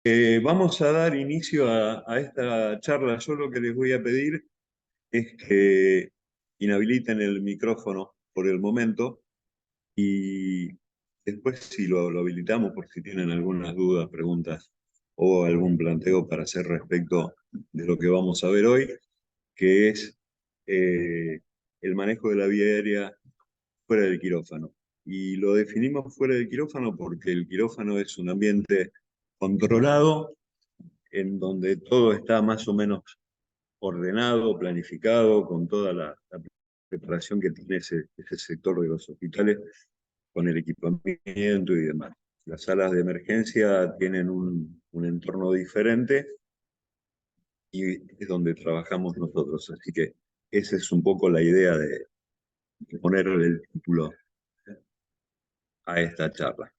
Vamos a dar inicio a esta charla. Yo lo que les voy a pedir es que inhabiliten el micrófono por el momento y después si lo habilitamos por si tienen algunas dudas, preguntas o algún planteo para hacer respecto de lo que vamos a ver hoy, que es eh, el manejo de la vía aérea fuera del quirófano. Y lo definimos fuera del quirófano porque el quirófano es un ambiente controlado en donde todo está más o menos ordenado, planificado, con toda la preparación que tiene ese sector de los hospitales, con el equipamiento y demás. Las salas de emergencia tienen un entorno diferente y es donde trabajamos nosotros. Así que esa es un poco la idea de ponerle el título a esta charla.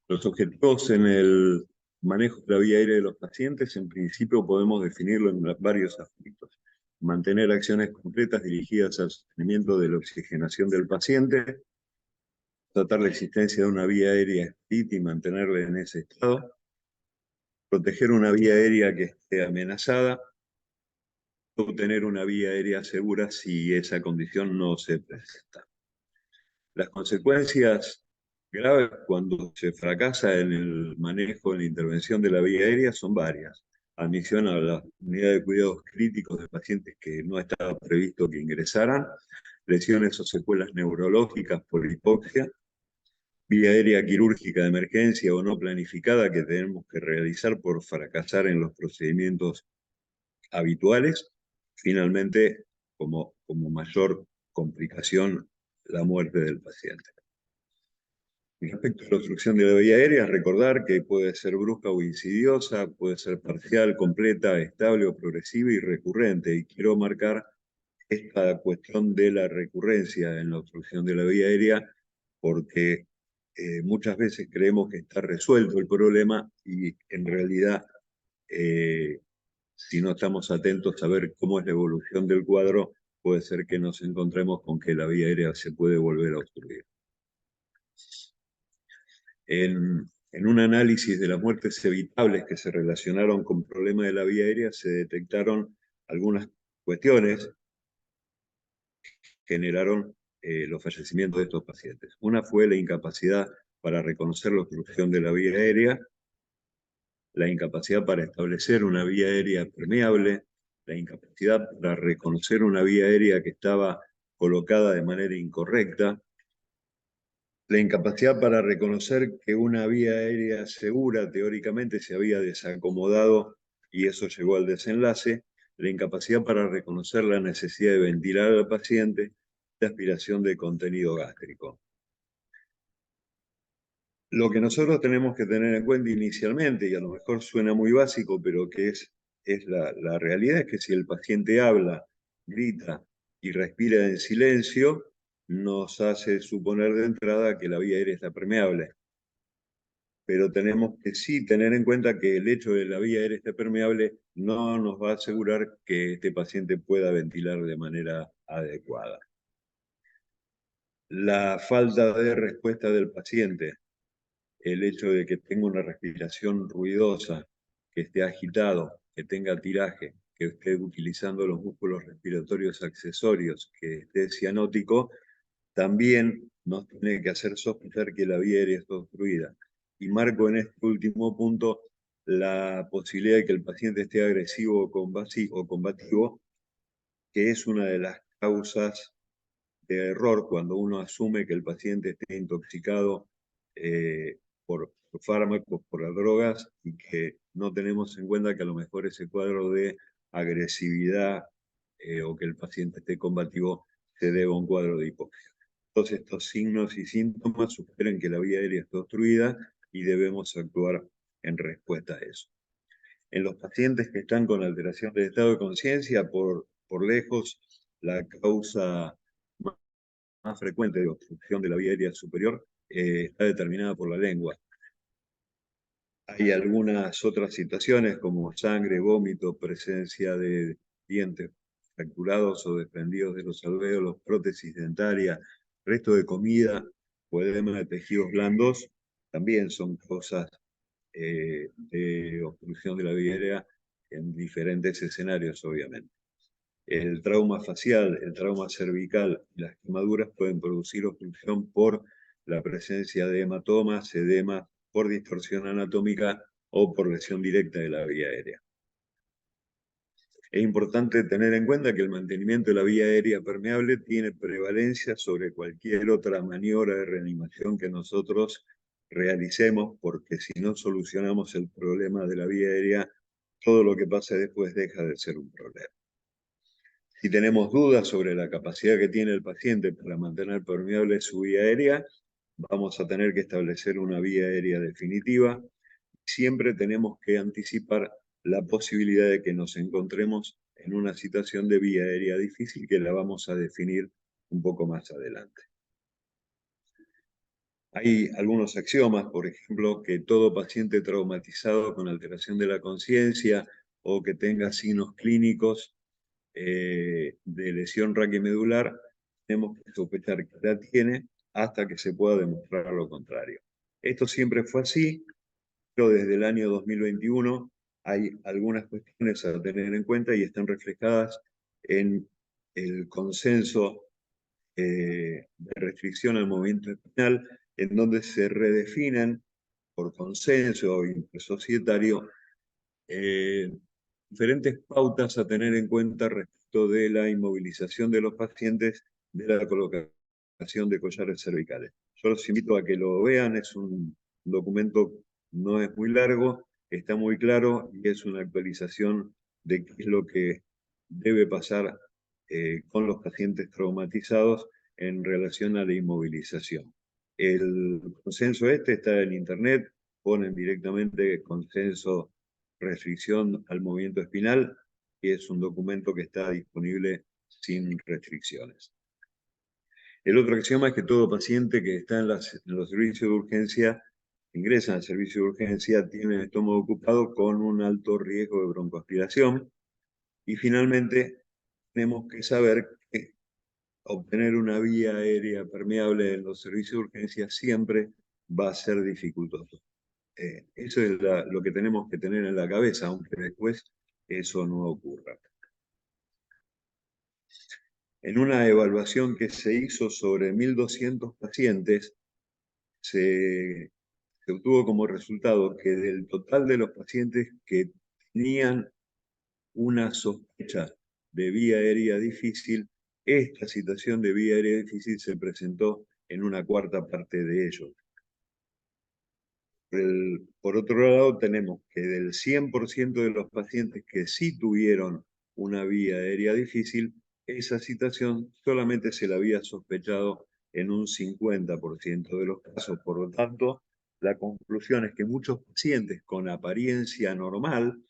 Los objetivos en el manejo de la vía aérea de los pacientes, en principio podemos definirlo en varios aspectos. Mantener acciones concretas dirigidas al sostenimiento de la oxigenación del paciente, tratar la existencia de una vía aérea expedita y mantenerla en ese estado, proteger una vía aérea que esté amenazada, obtener una vía aérea segura si esa condición no se presenta. Las consecuencias graves cuando se fracasa en el manejo, en la intervención de la vía aérea son varias. Admisión a la unidad de cuidados críticos de pacientes que no estaba previsto que ingresaran, lesiones o secuelas neurológicas por hipoxia, vía aérea quirúrgica de emergencia o no planificada que tenemos que realizar por fracasar en los procedimientos habituales. Finalmente, como mayor complicación, la muerte del paciente. Respecto a la obstrucción de la vía aérea, recordar que puede ser brusca o insidiosa, puede ser parcial, completa, estable o progresiva y recurrente. Y quiero marcar esta cuestión de la recurrencia en la obstrucción de la vía aérea, porque muchas veces creemos que está resuelto el problema y en realidad, si no estamos atentos a ver cómo es la evolución del cuadro, puede ser que nos encontremos con que la vía aérea se puede volver a obstruir. En un análisis de las muertes evitables que se relacionaron con problemas de la vía aérea, se detectaron algunas cuestiones que generaron los fallecimientos de estos pacientes. Una fue la incapacidad para reconocer la obstrucción de la vía aérea, la incapacidad para establecer una vía aérea permeable, la incapacidad para reconocer una vía aérea que estaba colocada de manera incorrecta, la incapacidad para reconocer que una vía aérea segura teóricamente se había desacomodado y eso llevó al desenlace, la incapacidad para reconocer la necesidad de ventilar al paciente, la aspiración de contenido gástrico. Lo que nosotros tenemos que tener en cuenta inicialmente, y a lo mejor suena muy básico, pero que es la realidad, es que si el paciente habla, grita y respira en silencio, nos hace suponer de entrada que la vía aérea está permeable. Pero tenemos que sí tener en cuenta que el hecho de la vía aérea esté permeable no nos va a asegurar que este paciente pueda ventilar de manera adecuada. La falta de respuesta del paciente, el hecho de que tenga una respiración ruidosa, que esté agitado, que tenga tiraje, que esté utilizando los músculos respiratorios accesorios, que esté cianótico, también nos tiene que hacer sospechar que la vía aérea está obstruida. Y marco en este último punto la posibilidad de que el paciente esté agresivo o combativo, que es una de las causas de error cuando uno asume que el paciente esté intoxicado por fármacos, por las drogas, y que no tenemos en cuenta que a lo mejor ese cuadro de agresividad o que el paciente esté combativo se debe a un cuadro de hipoxia. Todos estos signos y síntomas sugieren que la vía aérea está obstruida y debemos actuar en respuesta a eso. En los pacientes que están con alteración del estado de conciencia, por lejos, la causa más frecuente de obstrucción de la vía aérea superior está determinada por la lengua. Hay algunas otras situaciones como sangre, vómito, presencia de dientes fracturados o desprendidos de los alvéolos, prótesis dentaria, resto de comida o edema de tejidos blandos también son causas de obstrucción de la vía aérea en diferentes escenarios, obviamente. El trauma facial, el trauma cervical y las quemaduras pueden producir obstrucción por la presencia de hematomas, edemas, por distorsión anatómica o por lesión directa de la vía aérea. Es importante tener en cuenta que el mantenimiento de la vía aérea permeable tiene prevalencia sobre cualquier otra maniobra de reanimación que nosotros realicemos, porque si no solucionamos el problema de la vía aérea, todo lo que pase después deja de ser un problema. Si tenemos dudas sobre la capacidad que tiene el paciente para mantener permeable su vía aérea, vamos a tener que establecer una vía aérea definitiva. Siempre tenemos que anticipar la posibilidad de que nos encontremos en una situación de vía aérea difícil que la vamos a definir un poco más adelante. Hay algunos axiomas, por ejemplo, que todo paciente traumatizado con alteración de la conciencia o que tenga signos clínicos de lesión raquimedular, tenemos que sospechar que la tiene hasta que se pueda demostrar lo contrario. Esto siempre fue así, pero desde el año 2021 hay algunas cuestiones a tener en cuenta y están reflejadas en el consenso de restricción al movimiento espinal, en donde se redefinen por consenso intersocietario diferentes pautas a tener en cuenta respecto de la inmovilización de los pacientes, de la colocación de collares cervicales. Yo los invito a que lo vean, es un documento, no es muy largo, está muy claro y es una actualización de qué es lo que debe pasar con los pacientes traumatizados en relación a la inmovilización. El consenso está en internet, ponen directamente consenso restricción al movimiento espinal, que es un documento que está disponible sin restricciones. El otro axioma es que todo paciente que está en los servicios de urgencia, ingresa al servicio de urgencia, tiene el estómago ocupado con un alto riesgo de broncoaspiración. Y finalmente, tenemos que saber que obtener una vía aérea permeable en los servicios de urgencia siempre va a ser dificultoso. Eso es lo que tenemos que tener en la cabeza, aunque después eso no ocurra. En una evaluación que se hizo sobre 1.200 pacientes, se obtuvo como resultado que del total de los pacientes que tenían una sospecha de vía aérea difícil, esta situación de vía aérea difícil se presentó en una cuarta parte de ellos. Por otro lado, tenemos que del 100% de los pacientes que sí tuvieron una vía aérea difícil, esa situación solamente se la había sospechado en un 50% de los casos. Por lo tanto, la conclusión es que muchos pacientes con apariencia normal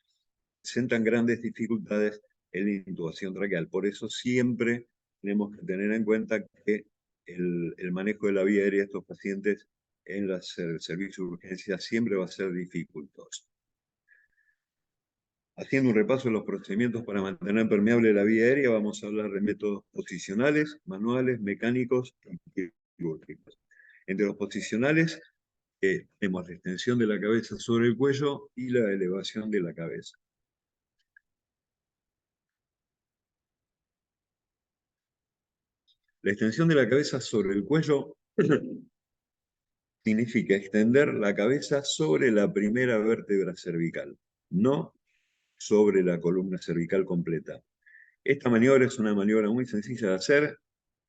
presentan grandes dificultades en la intubación traqueal. Por eso siempre tenemos que tener en cuenta que el manejo de la vía aérea de estos pacientes en el servicio de urgencia siempre va a ser dificultoso. Haciendo un repaso de los procedimientos para mantener permeable la vía aérea, vamos a hablar de métodos posicionales, manuales, mecánicos y quirúrgicos. Entre los posicionales tenemos la extensión de la cabeza sobre el cuello y la elevación de la cabeza. La extensión de la cabeza sobre el cuello significa extender la cabeza sobre la primera vértebra cervical, no sobre la columna cervical completa. Esta maniobra es una maniobra muy sencilla de hacer,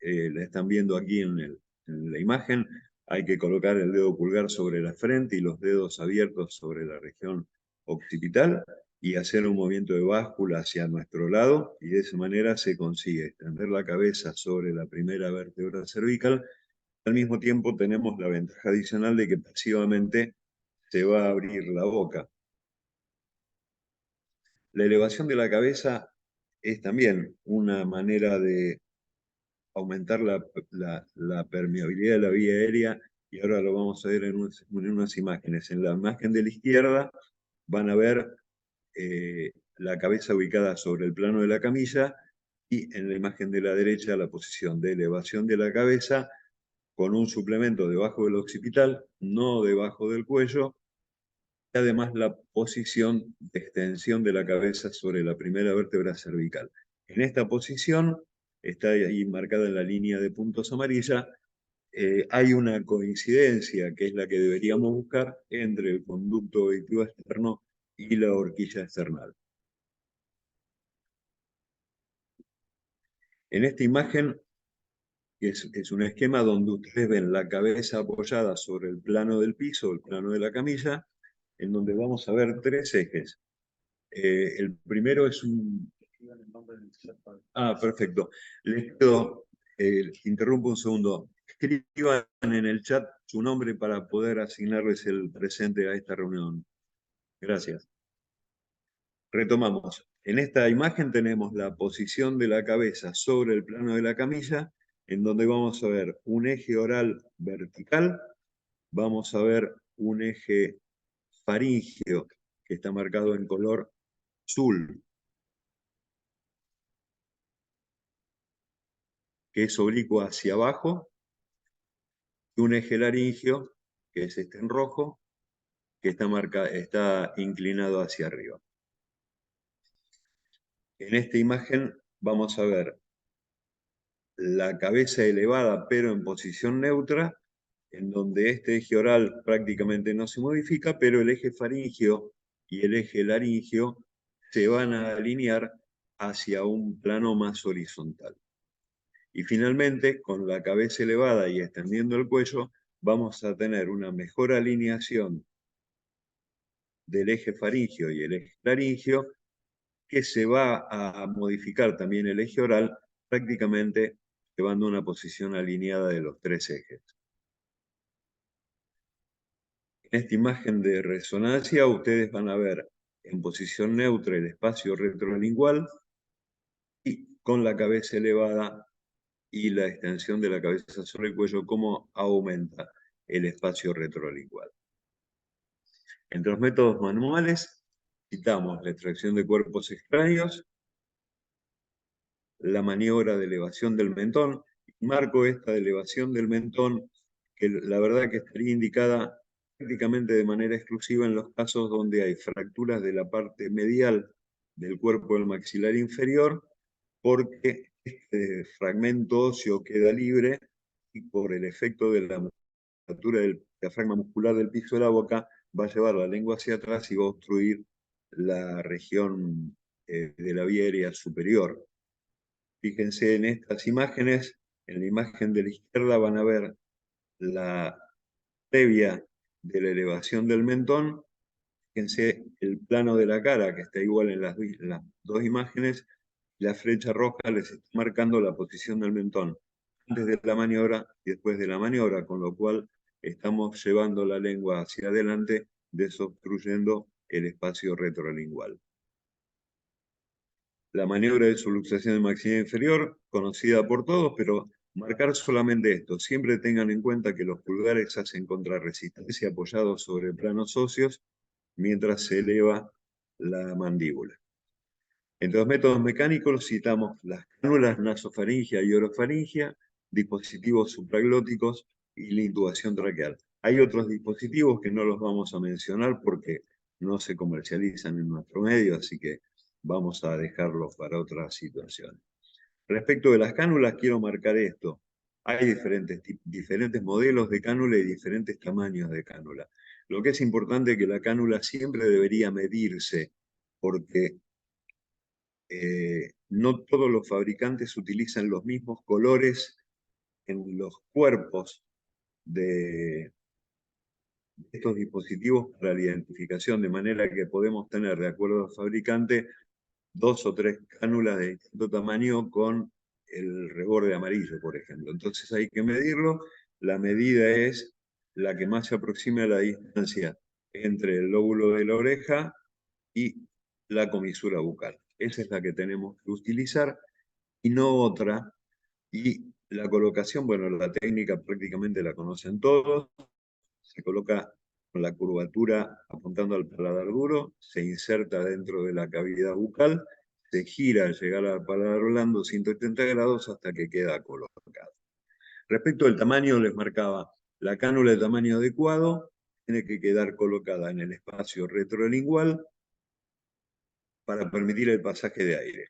la están viendo aquí en la imagen. Hay que colocar el dedo pulgar sobre la frente y los dedos abiertos sobre la región occipital y hacer un movimiento de báscula hacia nuestro lado, y de esa manera se consigue extender la cabeza sobre la primera vértebra cervical. Al mismo tiempo tenemos la ventaja adicional de que pasivamente se va a abrir la boca. La elevación de la cabeza es también una manera de aumentar la permeabilidad de la vía aérea, y ahora lo vamos a ver en unas imágenes. En la imagen de la izquierda van a ver la cabeza ubicada sobre el plano de la camilla, y en la imagen de la derecha la posición de elevación de la cabeza con un suplemento debajo del occipital, no debajo del cuello, y además la posición de extensión de la cabeza sobre la primera vértebra cervical. En esta posición, está ahí marcada en la línea de puntos amarilla, hay una coincidencia, que es la que deberíamos buscar, entre el conducto auditivo externo y la horquilla external. En esta imagen es un esquema donde ustedes ven la cabeza apoyada sobre el plano del piso, el plano de la camilla, en donde vamos a ver tres ejes. El primero es un... Ah, perfecto. Les pido, interrumpo un segundo. Escriban en el chat su nombre para poder asignarles el presente a esta reunión. Gracias. Retomamos. En esta imagen tenemos la posición de la cabeza sobre el plano de la camilla, en donde vamos a ver un eje oral vertical, vamos a ver un eje faríngeo que está marcado en color azul, que es oblicuo hacia abajo, y un eje laríngeo, que es este en rojo, que está inclinado hacia arriba. En esta imagen vamos a ver la cabeza elevada pero en posición neutra, en donde este eje oral prácticamente no se modifica, pero el eje faríngeo y el eje laríngeo se van a alinear hacia un plano más horizontal. Y finalmente, con la cabeza elevada y extendiendo el cuello, vamos a tener una mejor alineación del eje faríngeo y el eje laríngeo, que se va a modificar también el eje oral, prácticamente llevando una posición alineada de los tres ejes. En esta imagen de resonancia, ustedes van a ver en posición neutra el espacio retrolingual y con la cabeza elevada y la extensión de la cabeza sobre el cuello, cómo aumenta el espacio retrolingual. Entre los métodos manuales, citamos la extracción de cuerpos extraños, la maniobra de elevación del mentón. Marco esta elevación del mentón, que la verdad que estaría indicada prácticamente de manera exclusiva en los casos donde hay fracturas de la parte medial del cuerpo del maxilar inferior, porque este fragmento óseo queda libre y por el efecto de la musculatura del diafragma muscular del piso de la boca va a llevar la lengua hacia atrás y va a obstruir la región de la vía aérea superior. Fíjense en estas imágenes, en la imagen de la izquierda van a ver la previa de la elevación del mentón. Fíjense el plano de la cara, que está igual en las dos imágenes. La flecha roja les está marcando la posición del mentón antes de la maniobra y después de la maniobra, con lo cual estamos llevando la lengua hacia adelante, desobstruyendo el espacio retrolingual. La maniobra de subluxación del maxilar inferior, conocida por todos, pero marcar solamente esto. Siempre tengan en cuenta que los pulgares hacen contrarresistencia apoyados sobre planos óseos mientras se eleva la mandíbula. Entre los métodos mecánicos citamos las cánulas nasofaringia y orofaringia, dispositivos supraglóticos y la intubación traqueal. Hay otros dispositivos que no los vamos a mencionar porque no se comercializan en nuestro medio, así que vamos a dejarlos para otras situaciones. Respecto de las cánulas, quiero marcar esto. Hay diferentes modelos de cánula y diferentes tamaños de cánula. Lo que es importante es que la cánula siempre debería medirse, porque no todos los fabricantes utilizan los mismos colores en los cuerpos de estos dispositivos para la identificación, de manera que podemos tener, de acuerdo al fabricante, 2 o 3 cánulas de distinto tamaño con el reborde amarillo, por ejemplo. Entonces hay que medirlo. La medida es la que más se aproxime a la distancia entre el lóbulo de la oreja y la comisura bucal. Esa es la que tenemos que utilizar y no otra. Y la colocación, bueno, la técnica prácticamente la conocen todos. Se coloca con la curvatura apuntando al paladar duro, se inserta dentro de la cavidad bucal, se gira al llegar al paladar blando 180 grados hasta que queda colocado. Respecto al tamaño, les marcaba la cánula de tamaño adecuado, tiene que quedar colocada en el espacio retrolingual para permitir el pasaje de aire.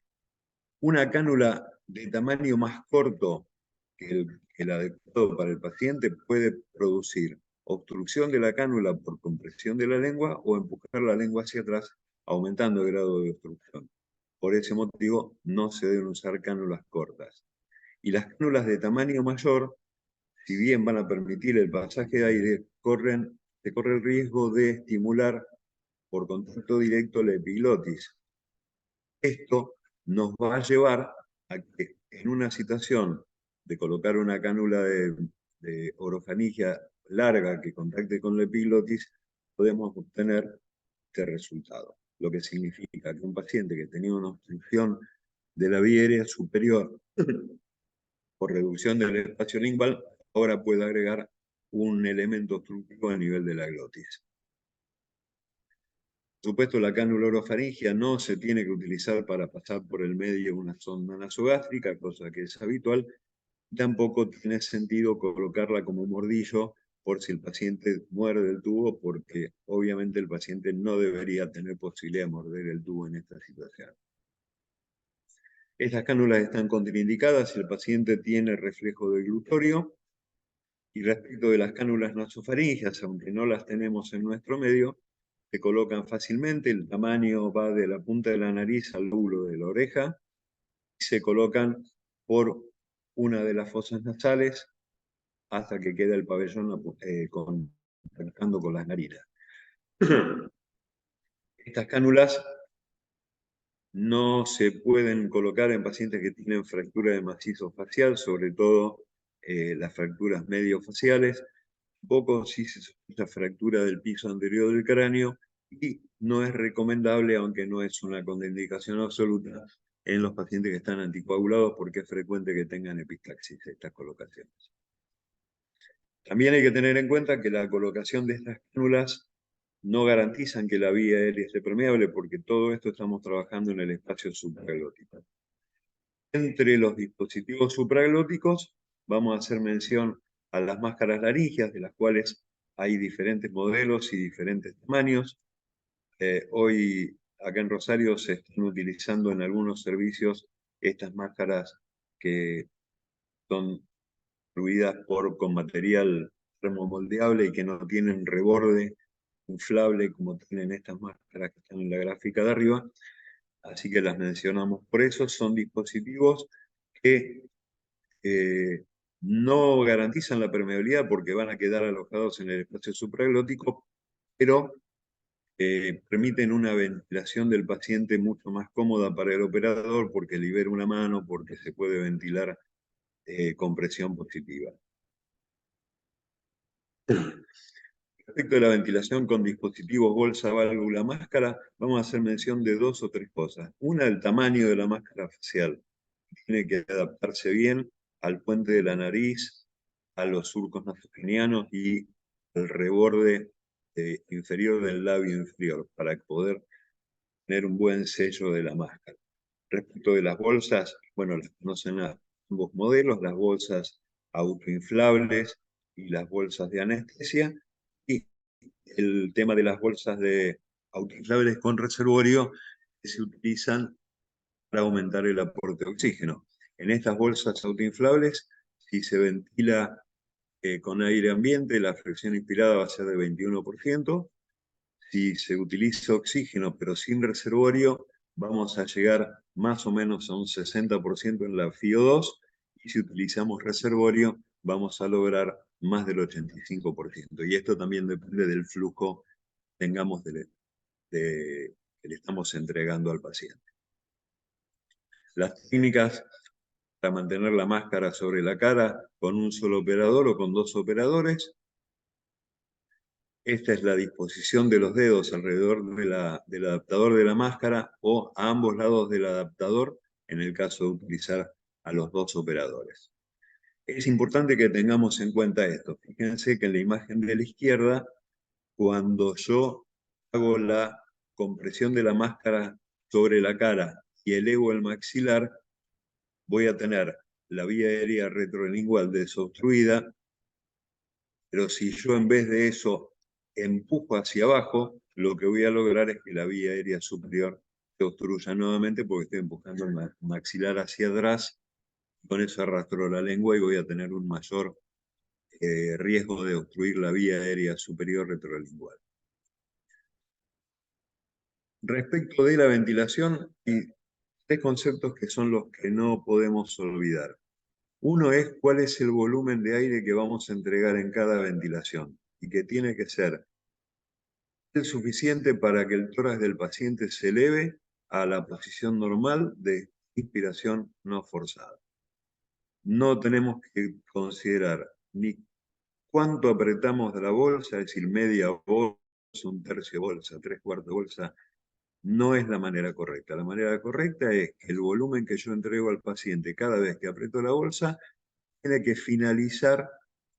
Una cánula de tamaño más corto que el adecuado para el paciente puede producir obstrucción de la cánula por compresión de la lengua o empujar la lengua hacia atrás, aumentando el grado de obstrucción. Por ese motivo, no se deben usar cánulas cortas. Y las cánulas de tamaño mayor, si bien van a permitir el pasaje de aire, se corre el riesgo de estimular por contacto directo la epiglotis. Esto nos va a llevar a que en una situación de colocar una cánula de orofaringia larga que contacte con la epiglotis, podemos obtener este resultado. Lo que significa que un paciente que tenía una obstrucción de la vía aérea superior por reducción del espacio lingual, ahora puede agregar un elemento obstructivo a nivel de la glotis. Por supuesto, la cánula orofaringia no se tiene que utilizar para pasar por el medio de una sonda nasogástrica, cosa que es habitual. Tampoco tiene sentido colocarla como un mordillo por si el paciente muerde el tubo, porque obviamente el paciente no debería tener posibilidad de morder el tubo en esta situación. Estas cánulas están contraindicadas si el paciente tiene reflejo de glutorio. Y respecto de las cánulas nasofaringias, aunque no las tenemos en nuestro medio, se colocan fácilmente, el tamaño va de la punta de la nariz al lóbulo de la oreja, y se colocan por una de las fosas nasales hasta que queda el pabellón contactando con las narinas. Estas cánulas no se pueden colocar en pacientes que tienen fractura de macizo facial, sobre todo las fracturas mediofaciales. Poco si se sospecha fractura del piso anterior del cráneo y no es recomendable, aunque no es una contraindicación absoluta, en los pacientes que están anticoagulados porque es frecuente que tengan epistaxis estas colocaciones. También hay que tener en cuenta que la colocación de estas cánulas no garantizan que la vía aérea esté permeable porque todo esto estamos trabajando en el espacio supraglótico. Entre los dispositivos supraglóticos vamos a hacer mención a las máscaras laringeas, de las cuales hay diferentes modelos y diferentes tamaños. Hoy acá en Rosario se están utilizando en algunos servicios estas máscaras que son construidas con material termomoldeable y que no tienen reborde inflable como tienen estas máscaras que están en la gráfica de arriba. Así que las mencionamos por eso. Son dispositivos que no garantizan la permeabilidad porque van a quedar alojados en el espacio supraglótico, pero permiten una ventilación del paciente mucho más cómoda para el operador porque libera una mano, porque se puede ventilar con presión positiva. Respecto a la ventilación con dispositivos bolsa, válvula, máscara, vamos a hacer mención de dos o tres cosas. Una, el tamaño de la máscara facial. Tiene que adaptarse bien al puente de la nariz, a los surcos nasogenianos y al reborde inferior del labio inferior para poder tener un buen sello de la máscara. Respecto de las bolsas, bueno, las conocen ambos modelos, las bolsas autoinflables y las bolsas de anestesia, y el tema de las bolsas de autoinflables con reservorio que se utilizan para aumentar el aporte de oxígeno. En estas bolsas autoinflables, si se ventila con aire ambiente, la fricción inspirada va a ser de 21%. Si se utiliza oxígeno pero sin reservorio, vamos a llegar más o menos a un 60% en la FiO2, y si utilizamos reservorio, vamos a lograr más del 85%. Y esto también depende del flujo que tengamos que le estamos entregando al paciente. Las técnicas para mantener la máscara sobre la cara con un solo operador o con dos operadores. Esta es la disposición de los dedos alrededor del adaptador de la máscara o a ambos lados del adaptador en el caso de utilizar a los dos operadores. Es importante que tengamos en cuenta esto. Fíjense que en la imagen de la izquierda, cuando yo hago la compresión de la máscara sobre la cara y elevo el maxilar, voy a tener la vía aérea retrolingual desobstruida, pero si yo en vez de eso empujo hacia abajo, lo que voy a lograr es que la vía aérea superior se obstruya nuevamente porque estoy empujando el maxilar hacia atrás. Con eso arrastro la lengua y voy a tener un mayor riesgo de obstruir la vía aérea superior retrolingual. Respecto de la ventilación, hay tres conceptos que son los que no podemos olvidar. Uno es cuál es el volumen de aire que vamos a entregar en cada ventilación y que tiene que ser el suficiente para que el tórax del paciente se eleve a la posición normal de inspiración no forzada. No tenemos que considerar ni cuánto apretamos de la bolsa, es decir, media bolsa, un tercio bolsa, tres cuartos bolsa. No es la manera correcta. La manera correcta es que el volumen que yo entrego al paciente cada vez que aprieto la bolsa tiene que finalizar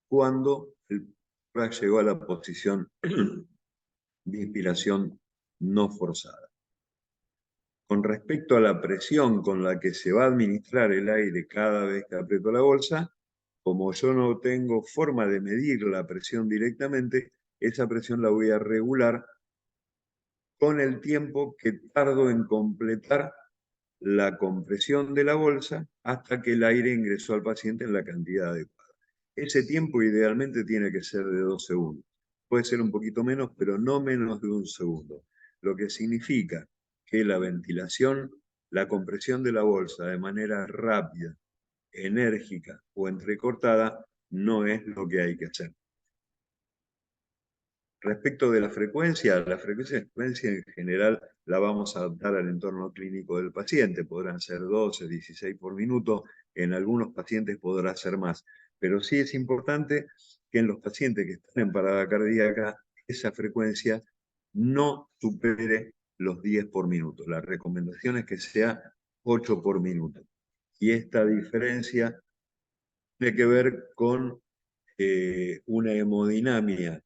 cuando el tórax llegó a la posición de inspiración no forzada. Con respecto a la presión con la que se va a administrar el aire cada vez que aprieto la bolsa, como yo no tengo forma de medir la presión directamente, esa presión la voy a regular con el tiempo que tardo en completar la compresión de la bolsa hasta que el aire ingresó al paciente en la cantidad adecuada. Ese tiempo idealmente tiene que ser de 2 segundos. Puede ser un poquito menos, pero no menos de 1 segundo. Lo que significa que la ventilación, la compresión de la bolsa de manera rápida, enérgica o entrecortada no es lo que hay que hacer. Respecto de la frecuencia en general la vamos a adaptar al entorno clínico del paciente. Podrán ser 12, 16 por minuto, en algunos pacientes podrá ser más. Pero sí es importante que en los pacientes que están en parada cardíaca, esa frecuencia no supere los 10 por minuto. La recomendación es que sea 8 por minuto. Y esta diferencia tiene que ver con una hemodinamia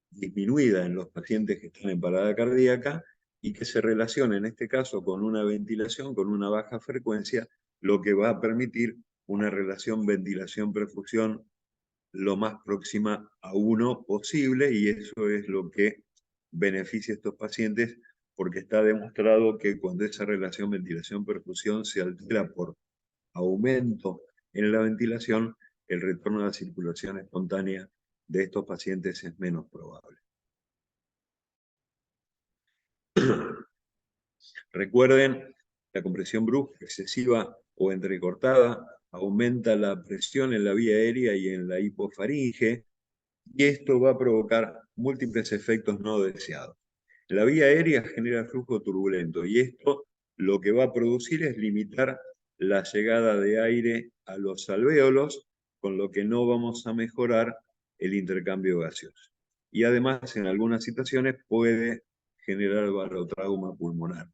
disminuida en los pacientes que están en parada cardíaca y que se relaciona en este caso con una ventilación, con una baja frecuencia, lo que va a permitir una relación ventilación-perfusión lo más próxima a 1 posible, y eso es lo que beneficia a estos pacientes porque está demostrado que cuando esa relación ventilación-perfusión se altera por aumento en la ventilación, el retorno a la circulación espontánea de estos pacientes es menos probable. Recuerden, la compresión brusca, excesiva o entrecortada aumenta la presión en la vía aérea y en la hipofaringe, y esto va a provocar múltiples efectos no deseados. La vía aérea genera flujo turbulento y esto lo que va a producir es limitar la llegada de aire a los alvéolos, con lo que no vamos a mejorar el intercambio gaseoso. Y además, en algunas situaciones puede generar barotrauma pulmonar.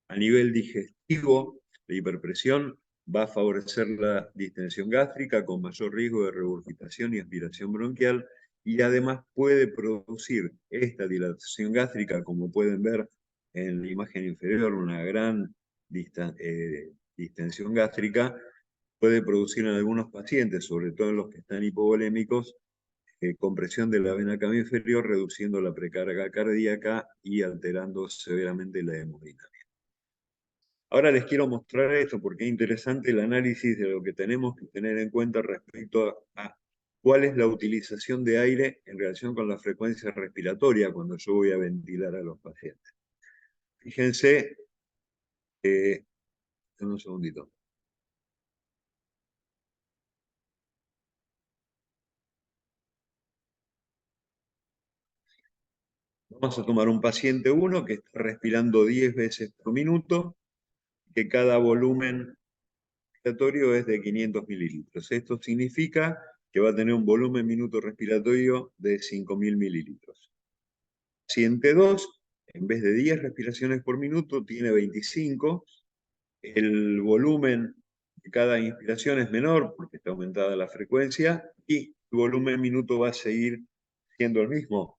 A nivel digestivo, la hiperpresión va a favorecer la distensión gástrica con mayor riesgo de regurgitación y aspiración bronquial, y además puede producir esta dilatación gástrica, como pueden ver en la imagen inferior, una gran distensión gástrica, puede producir en algunos pacientes, sobre todo en los que están hipovolémicos, compresión de la vena cava inferior, reduciendo la precarga cardíaca y alterando severamente la hemodinamia. Ahora les quiero mostrar esto porque es interesante el análisis de lo que tenemos que tener en cuenta respecto a cuál es la utilización de aire en relación con la frecuencia respiratoria cuando yo voy a ventilar a los pacientes. Fíjense, un segundito. Vamos a tomar un paciente 1 que está respirando 10 veces por minuto, que cada volumen respiratorio es de 500 mililitros. Esto significa que va a tener un volumen minuto respiratorio de 5.000 mililitros. Paciente 2, en vez de 10 respiraciones por minuto, tiene 25. El volumen de cada inspiración es menor porque está aumentada la frecuencia y el volumen minuto va a seguir siendo el mismo.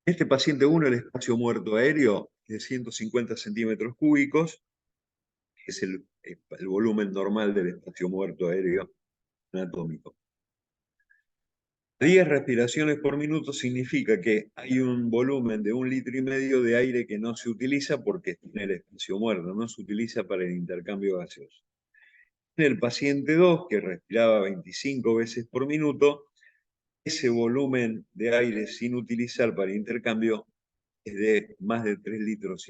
Este paciente 1, el espacio muerto aéreo es de 150 centímetros cúbicos, es el volumen normal del espacio muerto aéreo anatómico. 10 respiraciones por minuto significa que hay un volumen de 1,5 litros de aire que no se utiliza porque está en el espacio muerto, no se utiliza para el intercambio gaseoso. En el paciente 2, que respiraba 25 veces por minuto, ese volumen de aire sin utilizar para intercambio es de más de 3,5 litros.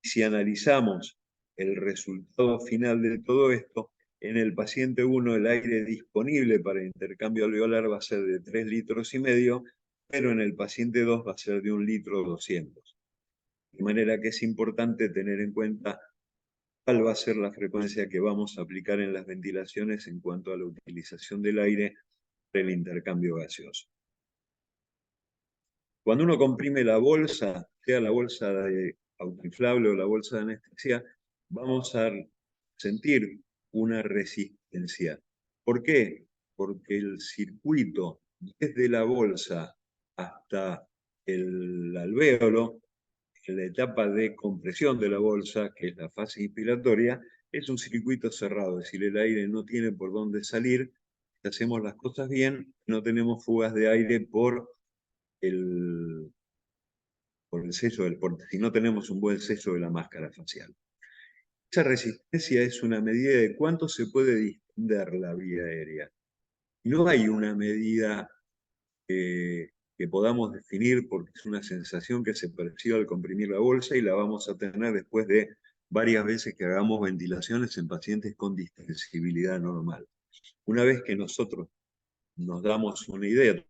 Si analizamos el resultado final de todo esto, en el paciente 1 el aire disponible para intercambio alveolar va a ser de 3,5 litros, pero en el paciente 2 va a ser de 1,2 litros. De manera que es importante tener en cuenta cuál va a ser la frecuencia que vamos a aplicar en las ventilaciones en cuanto a la utilización del aire para el intercambio gaseoso. Cuando uno comprime la bolsa, sea la bolsa de autoinflable o la bolsa de anestesia, vamos a sentir una resistencia. ¿Por qué? Porque el circuito desde la bolsa hasta el alvéolo, en la etapa de compresión de la bolsa, que es la fase inspiratoria, es un circuito cerrado, es decir, el aire no tiene por dónde salir. Si hacemos las cosas bien, no tenemos fugas de aire por el sello si no tenemos un buen sello de la máscara facial. Esa resistencia es una medida de cuánto se puede distender la vía aérea. No hay una medida que podamos definir porque es una sensación que se percibe al comprimir la bolsa y la vamos a tener después de varias veces que hagamos ventilaciones en pacientes con distensibilidad normal. Una vez que nosotros nos damos una idea,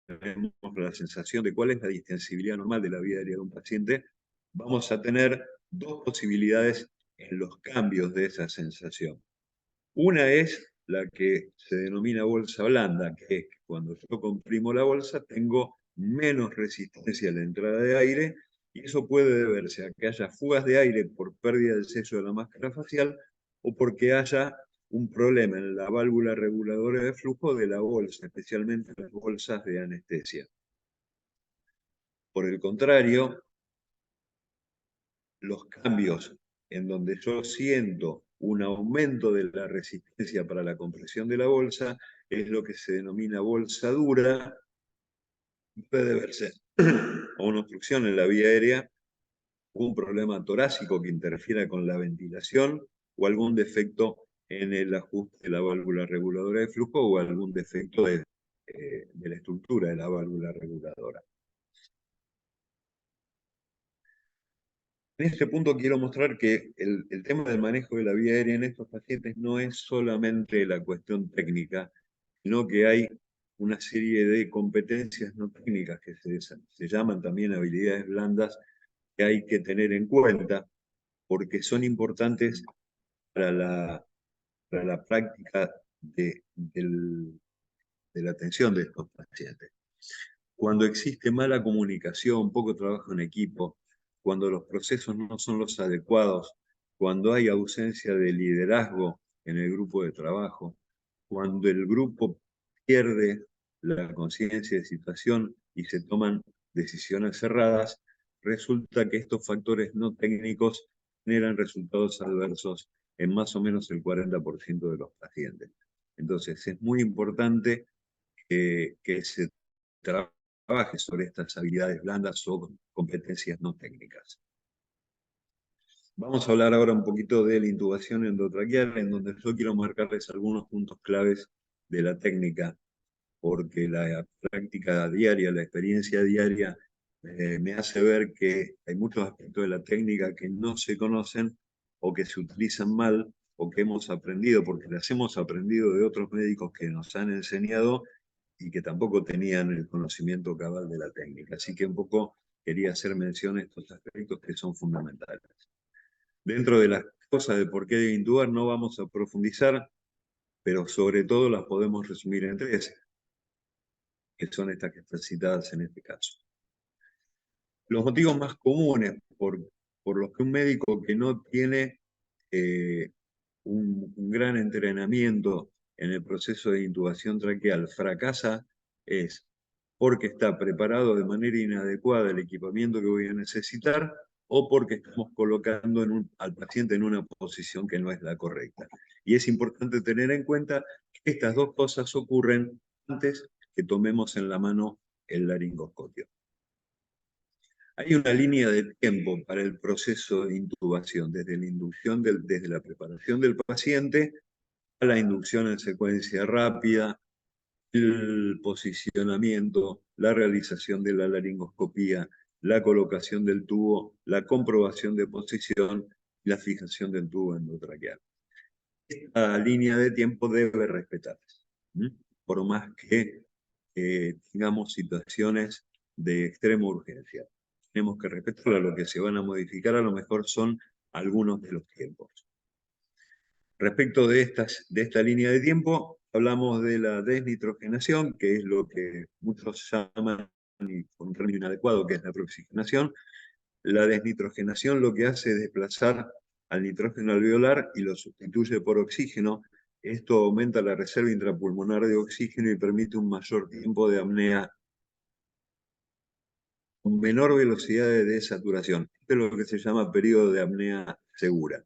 tenemos la sensación de cuál es la distensibilidad normal de la vía aérea de un paciente, vamos a tener dos posibilidades en los cambios de esa sensación. Una es la que se denomina bolsa blanda, que es que cuando yo comprimo la bolsa tengo menos resistencia a la entrada de aire, y eso puede deberse a que haya fugas de aire por pérdida del sello de la máscara facial o porque haya un problema en la válvula reguladora de flujo de la bolsa, especialmente las bolsas de anestesia. Por el contrario, los cambios en donde yo siento un aumento de la resistencia para la compresión de la bolsa es lo que se denomina bolsa dura. Puede deberse a una obstrucción en la vía aérea, un problema torácico que interfiera con la ventilación o algún defecto en el ajuste de la válvula reguladora de flujo o algún defecto de la estructura de la válvula reguladora. En este punto quiero mostrar que el tema del manejo de la vía aérea en estos pacientes no es solamente la cuestión técnica, sino que hay una serie de competencias no técnicas que se llaman también habilidades blandas que hay que tener en cuenta porque son importantes para la práctica de la atención de estos pacientes. Cuando existe mala comunicación, poco trabajo en equipo, cuando los procesos no son los adecuados, cuando hay ausencia de liderazgo en el grupo de trabajo, cuando el grupo pierde la conciencia de situación y se toman decisiones cerradas, resulta que estos factores no técnicos generan resultados adversos en más o menos el 40% de los pacientes. Entonces es muy importante que se trabaje sobre estas habilidades blandas o competencias no técnicas. Vamos a hablar ahora un poquito de la intubación endotraqueal, en donde yo quiero marcarles algunos puntos claves de la técnica, porque la práctica diaria, la experiencia diaria, me hace ver que hay muchos aspectos de la técnica que no se conocen o que se utilizan mal o que hemos aprendido, porque las hemos aprendido de otros médicos que nos han enseñado y que tampoco tenían el conocimiento cabal de la técnica. Así que un poco quería hacer mención a estos aspectos que son fundamentales. Dentro de las cosas de por qué debe intubar no vamos a profundizar, pero sobre todo las podemos resumir en tres, que son estas que están citadas en este caso. Los motivos más comunes por los que un médico que no tiene un gran entrenamiento en el proceso de intubación traqueal fracasa es porque está preparado de manera inadecuada el equipamiento que voy a necesitar o porque estamos colocando al paciente en una posición que no es la correcta. Y es importante tener en cuenta que estas dos cosas ocurren antes que tomemos en la mano el laringoscopio. Hay una línea de tiempo para el proceso de intubación, desde la inducción, desde la preparación del paciente a la inducción en secuencia rápida, el posicionamiento, la realización de la laringoscopía, la colocación del tubo, la comprobación de posición y la fijación del tubo endotraqueal. Esta línea de tiempo debe respetarse, por más que tengamos situaciones de extrema urgencia. Tenemos que respetarla. Lo que se van a modificar a lo mejor son algunos de los tiempos. Respecto de esta línea de tiempo, hablamos de la desnitrogenación, que es lo que muchos llaman, y con un término inadecuado, que es la preoxigenación. La desnitrogenación lo que hace es desplazar al nitrógeno alveolar y lo sustituye por oxígeno. Esto aumenta la reserva intrapulmonar de oxígeno y permite un mayor tiempo de apnea con menor velocidad de desaturación. Esto es lo que se llama periodo de apnea segura.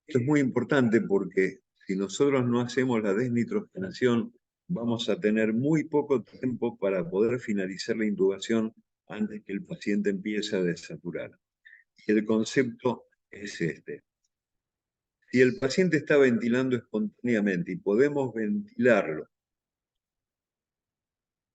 Esto es muy importante porque si nosotros no hacemos la desnitrogenación, vamos a tener muy poco tiempo para poder finalizar la intubación antes que el paciente empiece a desaturar. Y el concepto es este. Si el paciente está ventilando espontáneamente y podemos ventilarlo,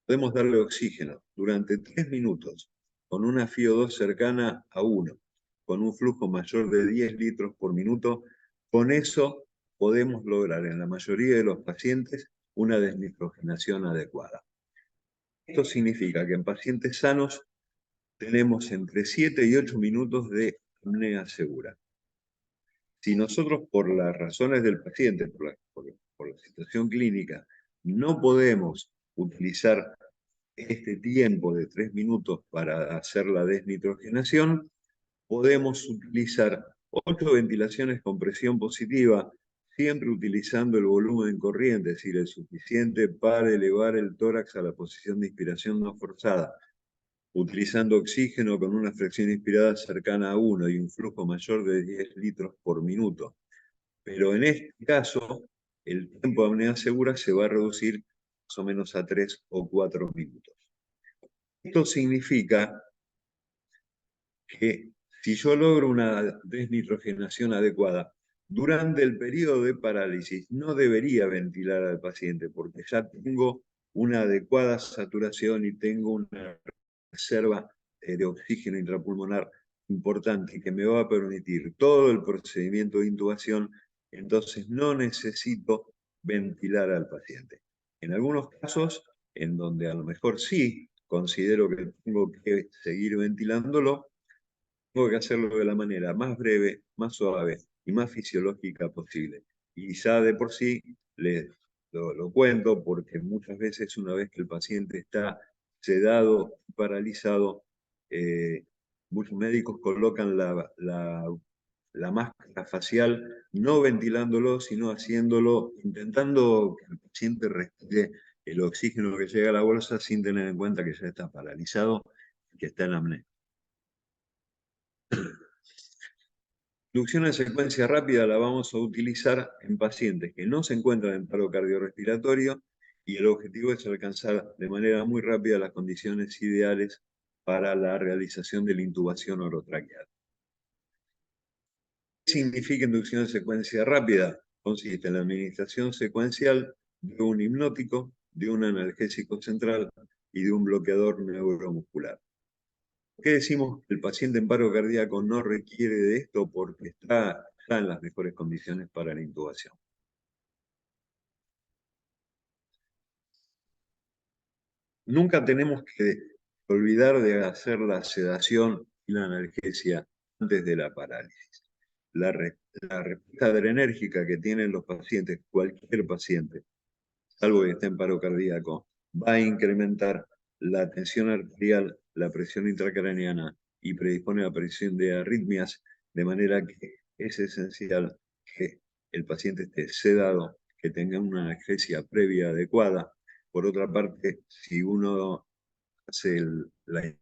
podemos darle oxígeno durante 3 minutos con una FiO2 cercana a 1, con un flujo mayor de 10 litros por minuto, con eso podemos lograr en la mayoría de los pacientes una desnitrogenación adecuada. Esto significa que en pacientes sanos tenemos entre 7 y 8 minutos de apnea segura. Si nosotros, por las razones del paciente, por la situación clínica, no podemos utilizar este tiempo de 3 minutos para hacer la desnitrogenación, podemos utilizar 8 ventilaciones con presión positiva, siempre utilizando el volumen corriente, es decir, el suficiente para elevar el tórax a la posición de inspiración no forzada, utilizando oxígeno con una fracción inspirada cercana a 1 y un flujo mayor de 10 litros por minuto. Pero en este caso, el tiempo de apnea segura se va a reducir más o menos a 3 o 4 minutos. Esto significa que si yo logro una desnitrogenación adecuada, durante el periodo de parálisis no debería ventilar al paciente porque ya tengo una adecuada saturación y tengo una reserva de oxígeno intrapulmonar importante que me va a permitir todo el procedimiento de intubación, entonces no necesito ventilar al paciente. En algunos casos, en donde a lo mejor sí considero que tengo que seguir ventilándolo, tengo que hacerlo de la manera más breve, más suave y más fisiológica posible. Y ya de por sí lo cuento porque muchas veces una vez que el paciente está sedado, paralizado, muchos médicos colocan la máscara facial no ventilándolo, sino haciéndolo, intentando que el paciente respire el oxígeno que llega a la bolsa sin tener en cuenta que ya está paralizado y que está en apnea. Inducción en secuencia rápida la vamos a utilizar en pacientes que no se encuentran en paro cardiorrespiratorio y el objetivo es alcanzar de manera muy rápida las condiciones ideales para la realización de la intubación orotraqueal. ¿Qué significa inducción en secuencia rápida? Consiste en la administración secuencial de un hipnótico, de un analgésico central y de un bloqueador neuromuscular. ¿Por qué decimos que el paciente en paro cardíaco no requiere de esto? Porque está en las mejores condiciones para la intubación. Nunca tenemos que olvidar de hacer la sedación y la analgesia antes de la parálisis. La respuesta adrenérgica que tienen los pacientes, cualquier paciente, salvo que esté en paro cardíaco, va a incrementar la tensión arterial, la presión intracraneana y predispone a la aparición de arritmias, de manera que es esencial que el paciente esté sedado, que tenga una analgesia previa adecuada. Por otra parte, si uno hace la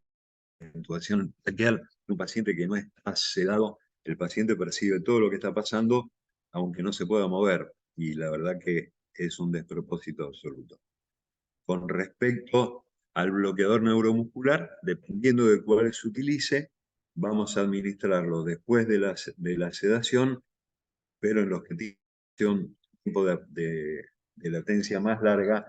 intubación traqueal, un paciente que no está sedado, el paciente percibe todo lo que está pasando, aunque no se pueda mover, y la verdad que es un despropósito absoluto. Con respecto al bloqueador neuromuscular, dependiendo de cuál se utilice, vamos a administrarlo después de la sedación, pero en los que tienen tiempo de latencia más larga,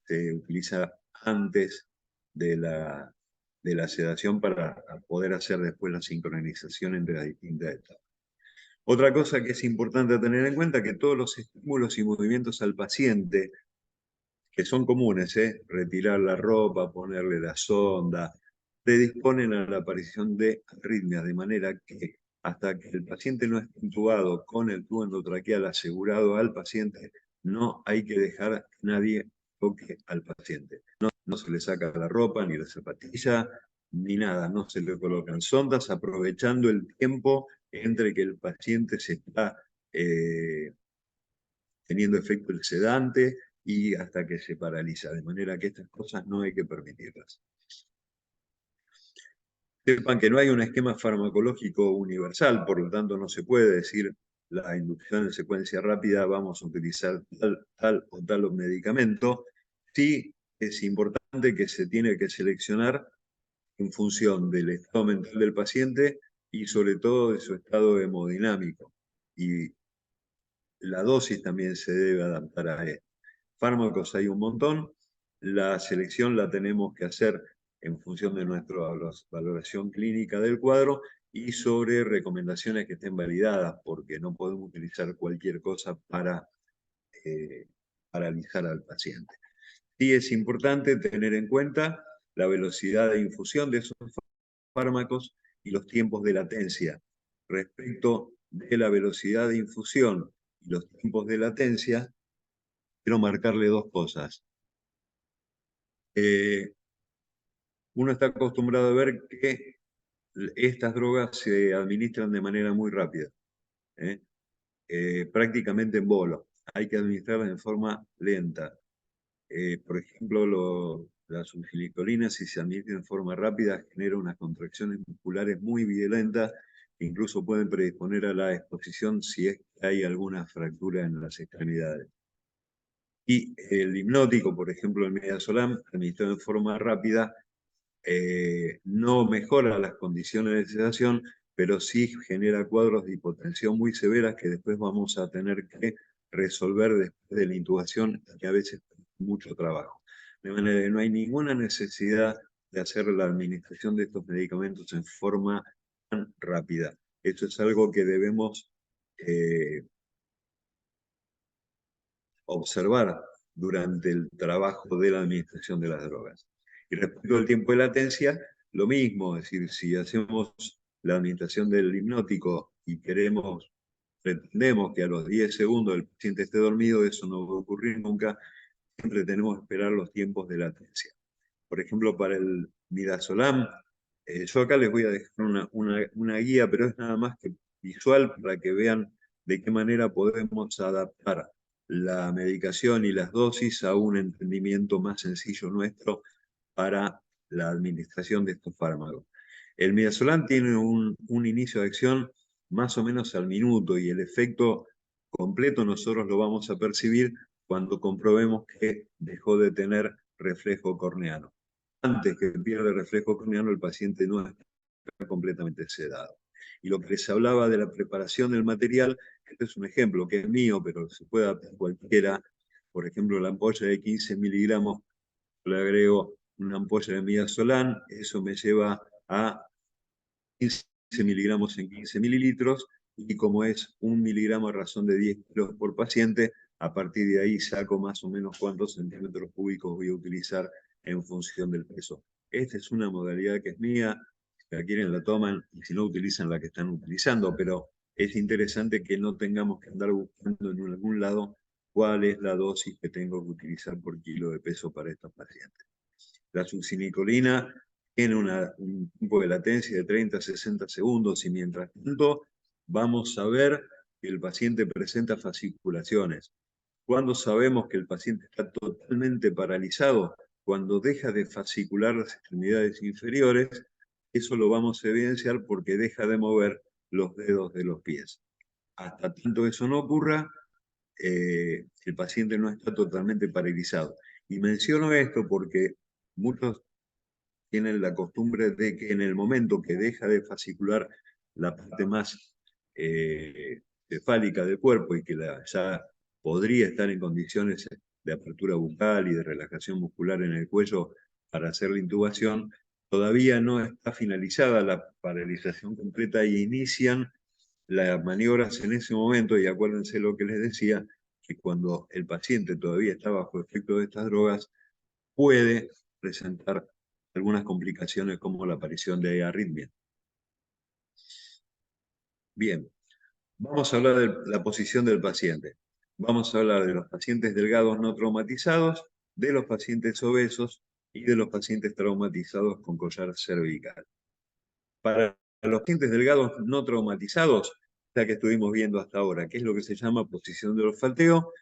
se utiliza antes de la sedación para poder hacer después la sincronización entre las distintas etapas. Otra cosa que es importante tener en cuenta es que todos los estímulos y movimientos al paciente, que son comunes, retirar la ropa, ponerle la sonda, predisponen a la aparición de arritmias, de manera que hasta que el paciente no esté intubado con el tubo endotraqueal asegurado al paciente, no hay que dejar que nadie toque al paciente. No se le saca la ropa, ni la zapatilla, ni nada, no se le colocan sondas, aprovechando el tiempo entre que el paciente se está teniendo efecto el sedante y hasta que se paraliza, de manera que estas cosas no hay que permitirlas. Sepan que no hay un esquema farmacológico universal, por lo tanto no se puede decir la inducción en secuencia rápida, vamos a utilizar tal o tal medicamento. Sí es importante que se tiene que seleccionar en función del estado mental del paciente y sobre todo de su estado hemodinámico. Y la dosis también se debe adaptar a esto. Fármacos hay un montón, la selección la tenemos que hacer en función de nuestra valoración clínica del cuadro y sobre recomendaciones que estén validadas, porque no podemos utilizar cualquier cosa para paralizar al paciente. Sí es importante tener en cuenta la velocidad de infusión de esos fármacos y los tiempos de latencia. Respecto de la velocidad de infusión y los tiempos de latencia, quiero marcarle dos cosas. Uno está acostumbrado a ver que estas drogas se administran de manera muy rápida, prácticamente en bolo. Hay que administrarlas en forma lenta. Por ejemplo, la sulfinicolina, si se administra en forma rápida, genera unas contracciones musculares muy violentas que incluso pueden predisponer a la exposición si es que hay alguna fractura en las extremidades. Y el hipnótico, por ejemplo, el midazolam, administrado en forma rápida, no mejora las condiciones de sedación, pero sí genera cuadros de hipotensión muy severas que después vamos a tener que resolver después de la intubación, que a veces es mucho trabajo. De manera que no hay ninguna necesidad de hacer la administración de estos medicamentos en forma tan rápida. Esto es algo que debemos observar durante el trabajo de la administración de las drogas. Y respecto al tiempo de latencia, lo mismo, es decir, si hacemos la administración del hipnótico y pretendemos que a los 10 segundos el paciente esté dormido, eso no va a ocurrir nunca, siempre tenemos que esperar los tiempos de latencia. Por ejemplo, para el midazolam, yo acá les voy a dejar una guía, pero es nada más que visual para que vean de qué manera podemos adaptar la medicación y las dosis a un entendimiento más sencillo nuestro para la administración de estos fármacos. El midazolam tiene un inicio de acción más o menos al minuto y el efecto completo nosotros lo vamos a percibir cuando comprobemos que dejó de tener reflejo corneano. Antes que pierda el reflejo corneano, el paciente no está completamente sedado. Y lo que les hablaba de la preparación del material, este es un ejemplo que es mío, pero se puede adaptar cualquiera. Por ejemplo, la ampolla de 15 miligramos, le agrego una ampolla de midazolam, eso me lleva a 15 miligramos en 15 mililitros, y como es 1 miligramo a razón de 10 kilos por paciente, a partir de ahí saco más o menos cuántos centímetros cúbicos voy a utilizar en función del peso. Esta es una modalidad que es mía, si la quieren la toman, y si no utilizan la que están utilizando, pero es interesante que no tengamos que andar buscando en algún lado cuál es la dosis que tengo que utilizar por kilo de peso para estos pacientes. La succinicolina tiene un tiempo de latencia de 30 a 60 segundos y mientras tanto vamos a ver que el paciente presenta fasciculaciones. ¿Cuándo sabemos que el paciente está totalmente paralizado? Cuando deja de fascicular las extremidades inferiores, Eso lo vamos a evidenciar porque deja de mover los dedos de los pies. Hasta tanto eso no ocurra, el paciente no está totalmente paralizado. Y menciono esto porque muchos tienen la costumbre de que en el momento que deja de fascicular la parte más cefálica del cuerpo y que ya podría estar en condiciones de apertura bucal y de relajación muscular en el cuello para hacer la intubación, todavía no está finalizada la paralización completa y inician las maniobras en ese momento. Y acuérdense lo que les decía, que cuando el paciente todavía está bajo efecto de estas drogas, puede presentar algunas complicaciones como la aparición de arritmia. Bien, vamos a hablar de la posición del paciente. Vamos a hablar de los pacientes delgados no traumatizados, de los pacientes obesos y de los pacientes traumatizados con collar cervical. Para los pacientes delgados no traumatizados, la que estuvimos viendo hasta ahora, que es lo que se llama posición de olfateo,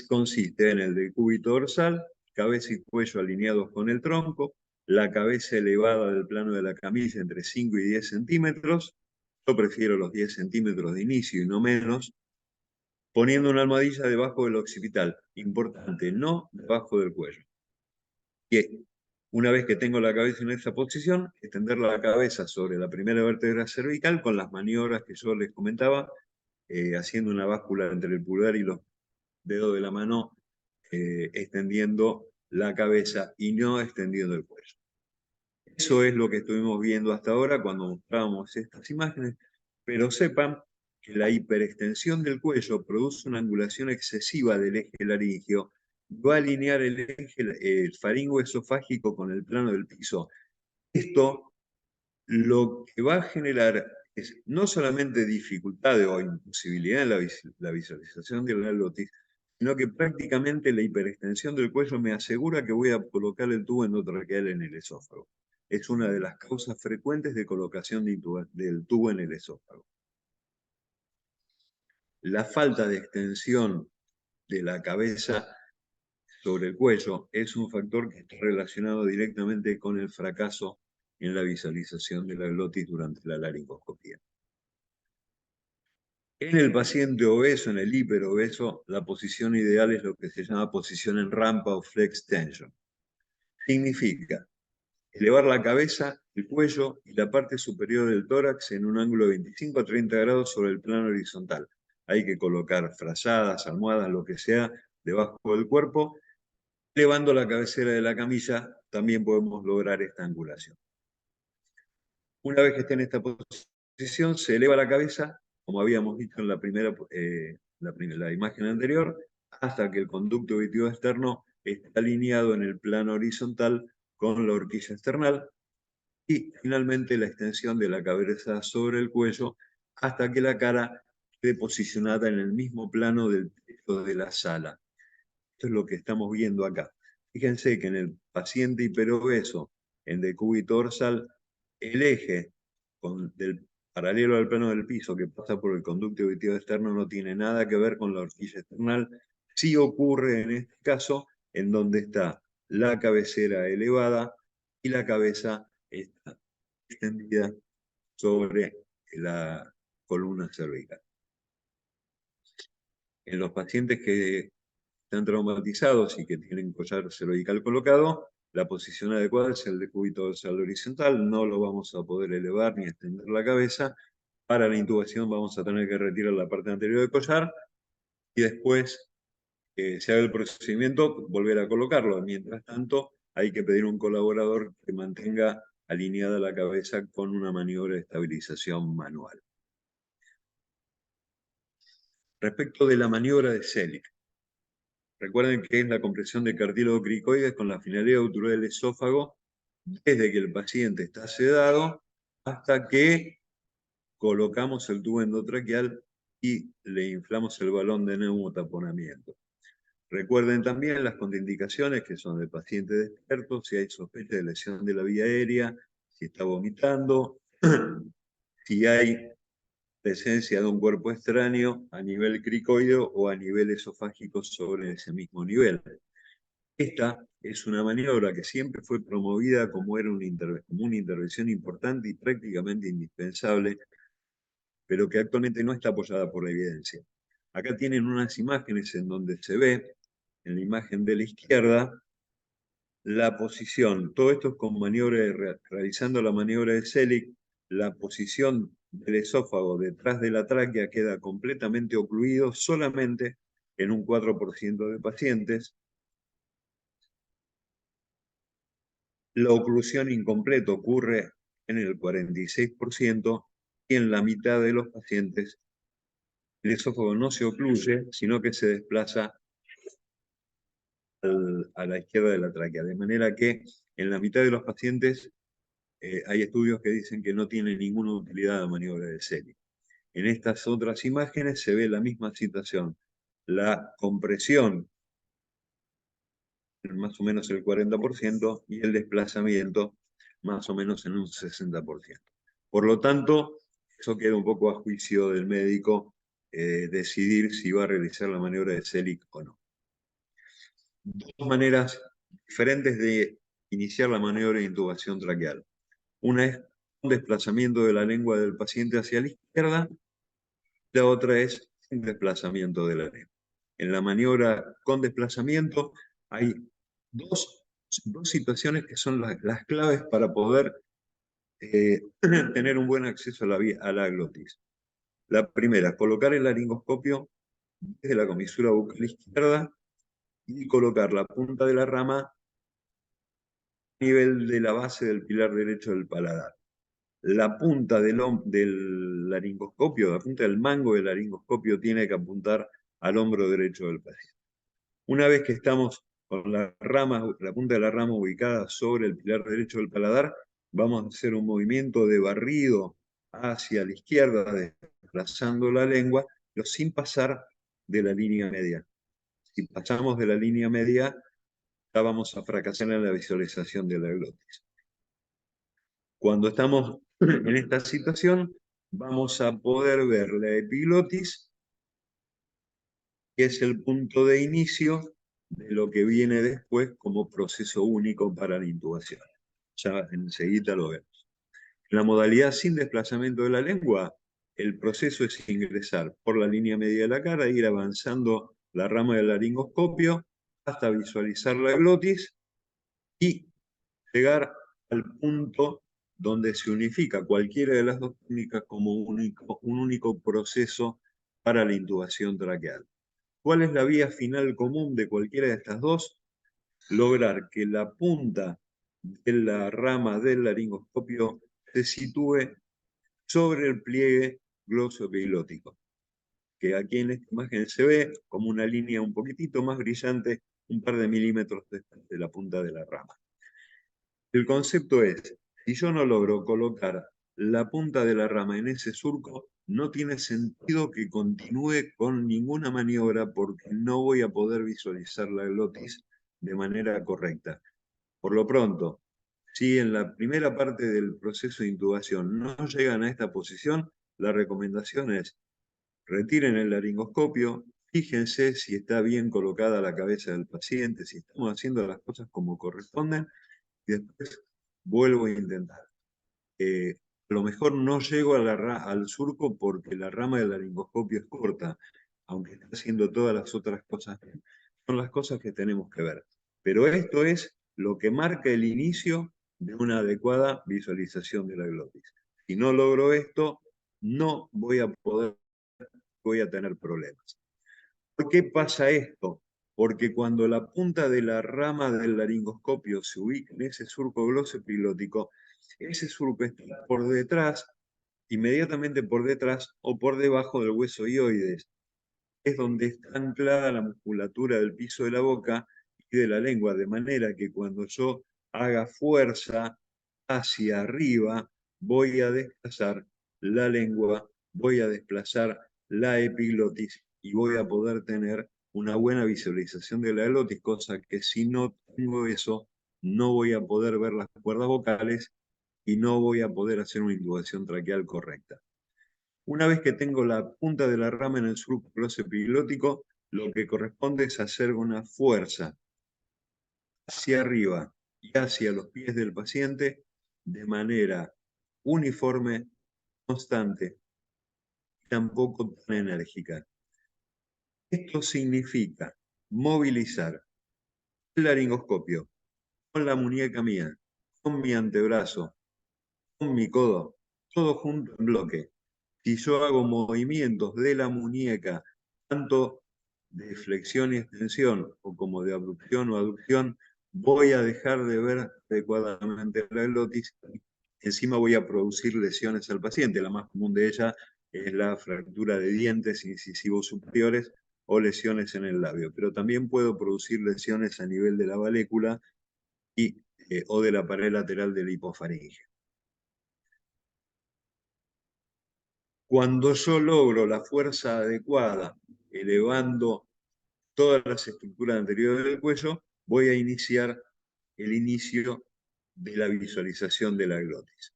consiste en el decúbito dorsal, cabeza y cuello alineados con el tronco, la cabeza elevada del plano de la camilla entre 5 y 10 centímetros, yo prefiero los 10 centímetros de inicio y no menos, poniendo una almohadilla debajo del occipital, importante, no debajo del cuello. Y una vez que tengo la cabeza en esa posición, extender la cabeza sobre la primera vértebra cervical con las maniobras que yo les comentaba, haciendo una báscula entre el pulgar y los dedos de la mano, extendiendo la cabeza y no extendiendo el cuello. Eso es lo que estuvimos viendo hasta ahora cuando mostrábamos estas imágenes, pero sepan que la hiperextensión del cuello produce una angulación excesiva del eje laríngeo, va a alinear el eje faringo esofágico con el plano del piso. Esto lo que va a generar es no solamente dificultad o imposibilidad en la visualización de la glotis, sino que prácticamente la hiperextensión del cuello me asegura que voy a colocar el tubo endotraqueal en el esófago. Es una de las causas frecuentes de colocación del tubo en el esófago. La falta de extensión de la cabeza sobre el cuello es un factor que está relacionado directamente con el fracaso en la visualización de la glotis durante la laringoscopía. En el paciente obeso, en el hiperobeso, la posición ideal es lo que se llama posición en rampa o flex tension. Significa elevar la cabeza, el cuello y la parte superior del tórax en un ángulo de 25 a 30 grados sobre el plano horizontal. Hay que colocar frazadas, almohadas, lo que sea, debajo del cuerpo. Elevando la cabecera de la camilla, también podemos lograr esta angulación. Una vez que esté en esta posición, se eleva la cabeza, como habíamos visto en la imagen anterior, hasta que el conducto auditivo externo está alineado en el plano horizontal con la horquilla external, y finalmente la extensión de la cabeza sobre el cuello hasta que la cara quede posicionada en el mismo plano del techo de la sala. Esto es lo que estamos viendo acá. Fíjense que en el paciente hiperobeso, en decúbito dorsal, el eje paralelo al plano del piso que pasa por el conducto auditivo externo no tiene nada que ver con la horquilla external. Sí ocurre en este caso en donde está la cabecera elevada y la cabeza está extendida sobre la columna cervical. En los pacientes que están traumatizados y que tienen collar cervical colocado, la posición adecuada es el decúbito dorsal horizontal. No lo vamos a poder elevar ni extender la cabeza. Para la intubación vamos a tener que retirar la parte anterior del collar y después que se haga el procedimiento, volver a colocarlo. Mientras tanto, hay que pedir un colaborador que mantenga alineada la cabeza con una maniobra de estabilización manual. Respecto de la maniobra de Selig, recuerden que es la compresión de cartílago cricoides con la finalidad de obturar el esófago desde que el paciente está sedado hasta que colocamos el tubo endotraqueal y le inflamos el balón de neumotaponamiento. Recuerden también las contraindicaciones que son del paciente despierto, si hay sospecha de lesión de la vía aérea, si está vomitando, si hay presencia de un cuerpo extraño a nivel cricoideo o a nivel esofágico sobre ese mismo nivel. Esta es una maniobra que siempre fue promovida como como una intervención importante y prácticamente indispensable, pero que actualmente no está apoyada por la evidencia. Acá tienen unas imágenes en donde se ve, en la imagen de la izquierda, la posición. Todo esto es con realizando la maniobra de Selig. La posición del esófago detrás de la tráquea queda completamente ocluido solamente en un 4% de pacientes. La oclusión incompleta ocurre en el 46% y en la mitad de los pacientes el esófago no se ocluye, sino que se desplaza a la izquierda de la tráquea. De manera que en la mitad de los pacientes hay estudios que dicen que no tiene ninguna utilidad la maniobra de Selig. En estas otras imágenes se ve la misma situación. La compresión en más o menos el 40% y el desplazamiento más o menos en un 60%. Por lo tanto, eso queda un poco a juicio del médico decidir si va a realizar la maniobra de Selig o no. Dos maneras diferentes de iniciar la maniobra de intubación traqueal. Una es un desplazamiento de la lengua del paciente hacia la izquierda, la otra es un desplazamiento de la lengua. En la maniobra con desplazamiento hay dos situaciones que son las claves para poder tener un buen acceso a la glotis. La primera, colocar el laringoscopio desde la comisura bucal izquierda y colocar la punta de la rama a nivel de la base del pilar derecho del paladar. La punta del laringoscopio, la punta del mango del laringoscopio tiene que apuntar al hombro derecho del paciente. Una vez que estamos con la punta de la rama ubicada sobre el pilar derecho del paladar, vamos a hacer un movimiento de barrido hacia la izquierda, desplazando la lengua, pero sin pasar de la línea media. Si pasamos de la línea media, ya vamos a fracasar en la visualización de la glotis. Cuando estamos en esta situación, vamos a poder ver la epiglotis, que es el punto de inicio de lo que viene después como proceso único para la intubación. Ya enseguida lo vemos. En la modalidad sin desplazamiento de la lengua, el proceso es ingresar por la línea media de la cara, ir avanzando la rama del laringoscopio hasta visualizar la glotis y llegar al punto donde se unifica cualquiera de las dos técnicas como un único proceso para la intubación traqueal. ¿Cuál es la vía final común de cualquiera de estas dos? Lograr que la punta de la rama del laringoscopio se sitúe sobre el pliegue glosoepiglótico, que aquí en esta imagen se ve como una línea un poquitito más brillante, un par de milímetros de la punta de la rama. El concepto es, si yo no logro colocar la punta de la rama en ese surco, no tiene sentido que continúe con ninguna maniobra porque no voy a poder visualizar la glotis de manera correcta. Por lo pronto, si en la primera parte del proceso de intubación no llegan a esta posición, la recomendación es retiren el laringoscopio, fíjense si está bien colocada la cabeza del paciente, si estamos haciendo las cosas como corresponden, y después vuelvo a intentar. A lo mejor no llego al surco porque la rama del laringoscopio es corta, aunque esté haciendo todas las otras cosas bien. Son las cosas que tenemos que ver. Pero esto es lo que marca el inicio de una adecuada visualización de la glotis. Si no logro esto, no voy a poder, voy a tener problemas. ¿Por qué pasa esto? Porque cuando la punta de la rama del laringoscopio se ubica en ese surco glosoepiglótico, ese surco está por detrás, inmediatamente por detrás o por debajo del hueso hioides. Es donde está anclada la musculatura del piso de la boca y de la lengua, de manera que cuando yo haga fuerza hacia arriba, voy a desplazar la lengua, voy a desplazar la epiglotis y voy a poder tener una buena visualización de la glotis, cosa que si no tengo eso, no voy a poder ver las cuerdas vocales y no voy a poder hacer una intubación traqueal correcta. Una vez que tengo la punta de la rama en el surco glosoepiglótico, lo que corresponde es hacer una fuerza hacia arriba y hacia los pies del paciente de manera uniforme, constante y tampoco tan enérgica. Esto significa movilizar el laringoscopio con la muñeca mía, con mi antebrazo, con mi codo, todo junto en bloque. Si yo hago movimientos de la muñeca, tanto de flexión y extensión, o como de abducción o aducción, voy a dejar de ver adecuadamente la glotis. Encima voy a producir lesiones al paciente. La más común de ellas es la fractura de dientes incisivos superiores o lesiones en el labio. Pero también puedo producir lesiones a nivel de la valécula o de la pared lateral del hipofaringe. Cuando yo logro la fuerza adecuada, elevando todas las estructuras anteriores del cuello, voy a iniciar el inicio de la visualización de la glotis.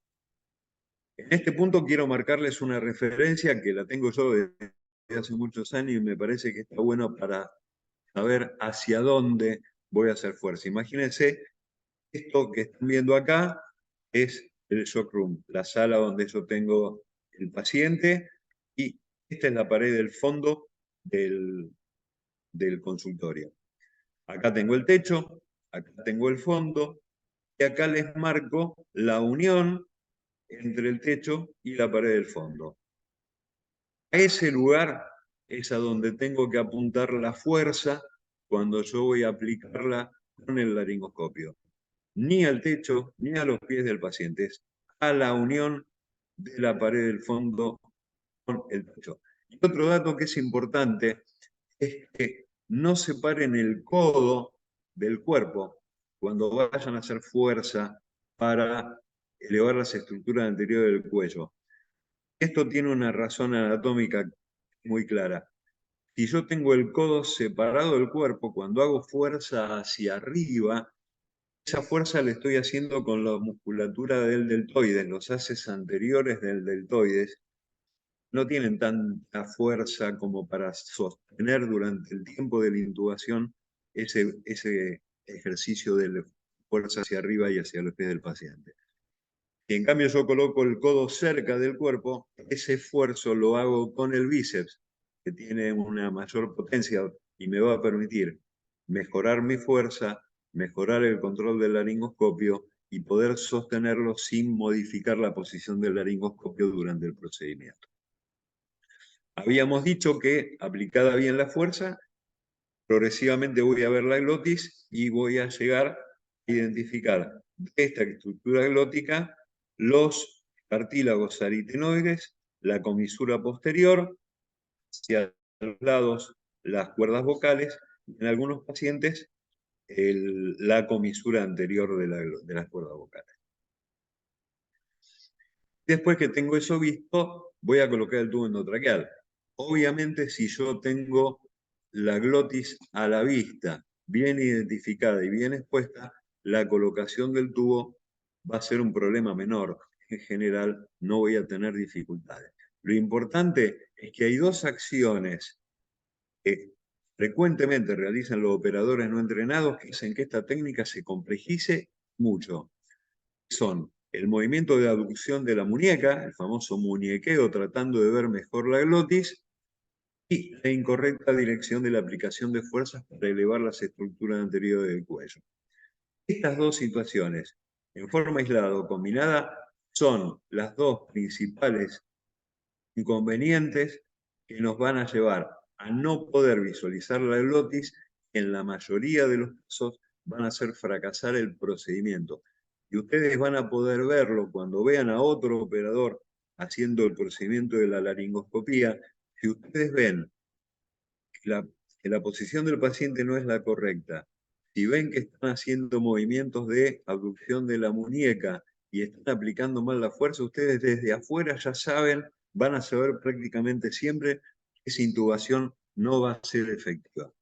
En este punto quiero marcarles una referencia que la tengo yo desde hace muchos años y me parece que está bueno para saber hacia dónde voy a hacer fuerza. Imagínense, esto que están viendo acá es el shock room, la sala donde yo tengo el paciente, y esta es la pared del fondo del consultorio. Acá tengo el techo, acá tengo el fondo, y acá les marco la unión entre el techo y la pared del fondo. A ese lugar es a donde tengo que apuntar la fuerza cuando yo voy a aplicarla con el laringoscopio. Ni al techo, ni a los pies del paciente, es a la unión de la pared del fondo con el techo. Y otro dato que es importante es que no separen el codo del cuerpo cuando vayan a hacer fuerza para elevar las estructuras anteriores del cuello. Esto tiene una razón anatómica muy clara. Si yo tengo el codo separado del cuerpo, cuando hago fuerza hacia arriba, esa fuerza la estoy haciendo con la musculatura del deltoides, los haces anteriores del deltoides, no tienen tanta fuerza como para sostener durante el tiempo de la intubación ese ejercicio de fuerza hacia arriba y hacia los pies del paciente. Si en cambio yo coloco el codo cerca del cuerpo, ese esfuerzo lo hago con el bíceps, que tiene una mayor potencia y me va a permitir mejorar mi fuerza, mejorar el control del laringoscopio y poder sostenerlo sin modificar la posición del laringoscopio durante el procedimiento. Habíamos dicho que, aplicada bien la fuerza, progresivamente voy a ver la glotis y voy a llegar a identificar de esta estructura glótica los cartílagos aritenoides, la comisura posterior, hacia los lados las cuerdas vocales, y en algunos pacientes la comisura anterior de las cuerdas vocales. Después que tengo eso visto, voy a colocar el tubo endotraqueal. Obviamente, si yo tengo la glotis a la vista, bien identificada y bien expuesta, la colocación del tubo va a ser un problema menor. En general, no voy a tener dificultades. Lo importante es que hay dos acciones que frecuentemente realizan los operadores no entrenados que hacen que esta técnica se complejice mucho. Son el movimiento de abducción de la muñeca, el famoso muñequeo tratando de ver mejor la glotis, y la incorrecta dirección de la aplicación de fuerzas para elevar las estructuras anteriores del cuello. Estas dos situaciones, en forma aislada o combinada, son las dos principales inconvenientes que nos van a llevar a no poder visualizar la glotis. En la mayoría de los casos van a hacer fracasar el procedimiento. Y ustedes van a poder verlo cuando vean a otro operador haciendo el procedimiento de la laringoscopía. Si ustedes ven que la posición del paciente no es la correcta, si ven que están haciendo movimientos de abducción de la muñeca y están aplicando mal la fuerza, ustedes desde afuera ya saben, van a saber prácticamente siempre que esa intubación no va a ser efectiva.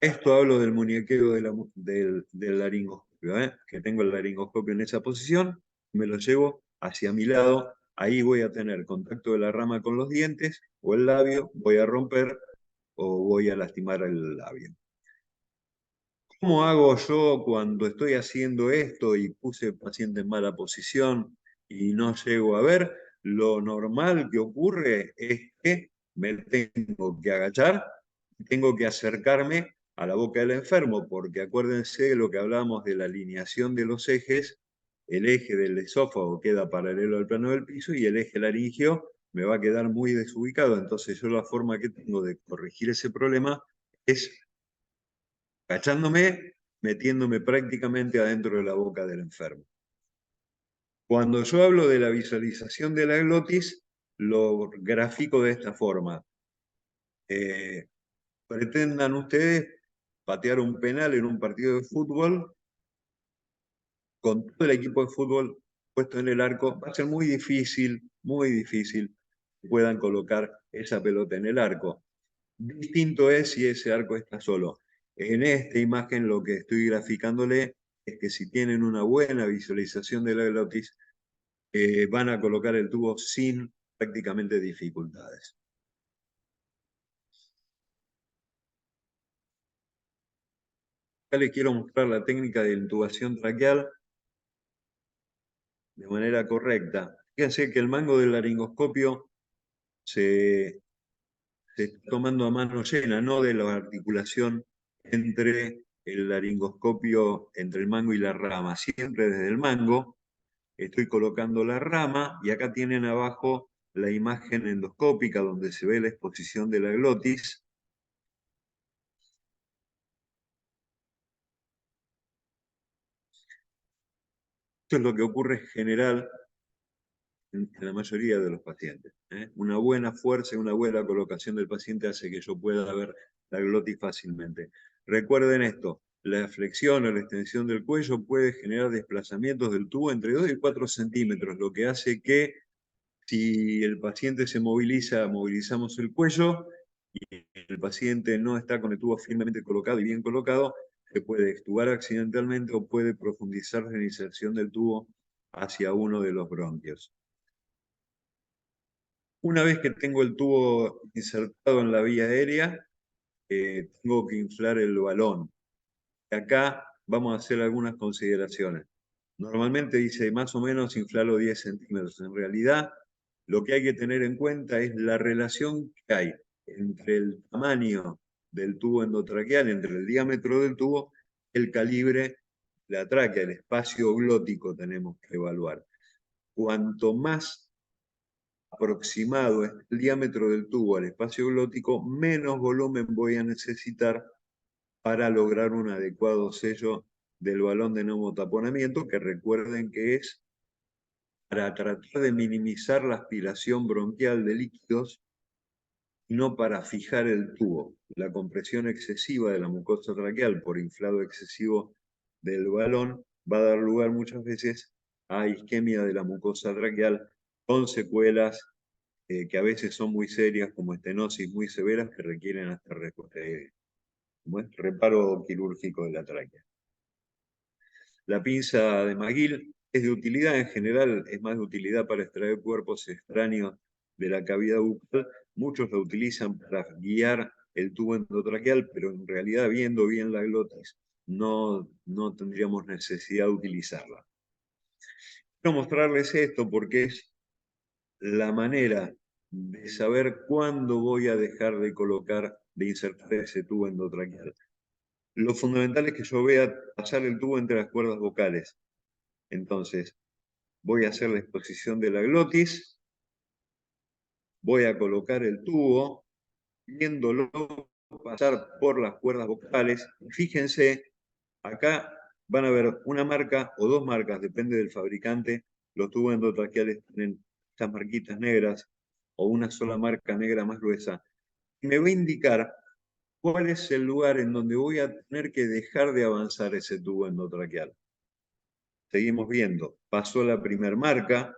Esto hablo del muñequeo del laringoscopio, que tengo el laringoscopio en esa posición, me lo llevo hacia mi lado, ahí voy a tener contacto de la rama con los dientes o el labio, voy a romper o voy a lastimar el labio. ¿Cómo hago yo cuando estoy haciendo esto y puse al paciente en mala posición y no llego a ver? Lo normal que ocurre es que me tengo que agachar, tengo que acercarme a la boca del enfermo, porque acuérdense de lo que hablábamos de la alineación de los ejes, el eje del esófago queda paralelo al plano del piso y el eje laringio me va a quedar muy desubicado. Entonces yo la forma que tengo de corregir ese problema es agachándome, metiéndome prácticamente adentro de la boca del enfermo. Cuando yo hablo de la visualización de la glotis, lo grafico de esta forma. Pretendan ustedes patear un penal en un partido de fútbol con todo el equipo de fútbol puesto en el arco. Va a ser muy difícil que puedan colocar esa pelota en el arco. Distinto es si ese arco está solo. En esta imagen lo que estoy graficándole es que si tienen una buena visualización de la glotis, van a colocar el tubo sin prácticamente dificultades. Acá les quiero mostrar la técnica de intubación traqueal de manera correcta. Fíjense que el mango del laringoscopio se está tomando a mano llena, no de la articulación entre el laringoscopio, entre el mango y la rama, siempre desde el mango. Estoy colocando la rama y acá tienen abajo la imagen endoscópica donde se ve la exposición de la glotis. Esto es lo que ocurre en general en la mayoría de los pacientes. Una buena fuerza y una buena colocación del paciente hace que yo pueda ver la glotis fácilmente. Recuerden esto, la flexión o la extensión del cuello puede generar desplazamientos del tubo entre 2 y 4 centímetros, lo que hace que si el paciente se moviliza, movilizamos el cuello y el paciente no está con el tubo firmemente colocado y bien colocado, se puede extubar accidentalmente o puede profundizar la inserción del tubo hacia uno de los bronquios. Una vez que tengo el tubo insertado en la vía aérea, tengo que inflar el balón. Acá vamos a hacer algunas consideraciones. Normalmente dice más o menos inflarlo 10 centímetros. En realidad, lo que hay que tener en cuenta es la relación que hay entre el tamaño del tubo endotraqueal, entre el diámetro del tubo, el calibre, la tráquea, el espacio glótico tenemos que evaluar. Cuanto más aproximado es el diámetro del tubo al espacio glótico, menos volumen voy a necesitar para lograr un adecuado sello del balón de neumotaponamiento, que recuerden que es para tratar de minimizar la aspiración bronquial de líquidos y no para fijar el tubo. La compresión excesiva de la mucosa traqueal por inflado excesivo del balón va a dar lugar muchas veces a isquemia de la mucosa traqueal con secuelas que a veces son muy serias, como estenosis muy severas, que requieren hasta reparo quirúrgico de la tráquea. La pinza de McGill es de utilidad en general, es más de utilidad para extraer cuerpos extraños de la cavidad bucal. Muchos la utilizan para guiar el tubo endotraqueal, pero en realidad, viendo bien la glotis, no tendríamos necesidad de utilizarla. Quiero mostrarles esto porque es la manera de saber cuándo voy a dejar de colocar, de insertar ese tubo endotraqueal. Lo fundamental es que yo vea pasar el tubo entre las cuerdas vocales. Entonces, voy a hacer la exposición de la glotis, voy a colocar el tubo, viéndolo pasar por las cuerdas vocales. Fíjense, acá van a ver una marca o dos marcas, depende del fabricante. Los tubos endotraqueales tienen estas marquitas negras o una sola marca negra más gruesa. Me va a indicar cuál es el lugar en donde voy a tener que dejar de avanzar ese tubo endotraqueal. Seguimos viendo, pasó la primer marca.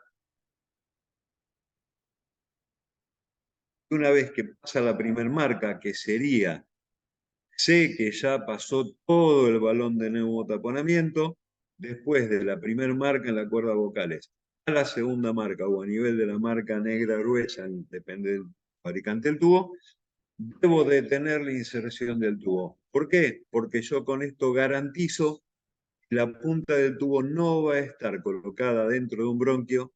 Una vez que pasa la primer marca, que sería, sé que ya pasó todo el balón de neumotaponamiento, después de la primer marca en la cuerda vocales, a la segunda marca o a nivel de la marca negra gruesa, depende del fabricante del tubo, debo detener la inserción del tubo. ¿Por qué? Porque yo con esto garantizo que la punta del tubo no va a estar colocada dentro de un bronquio,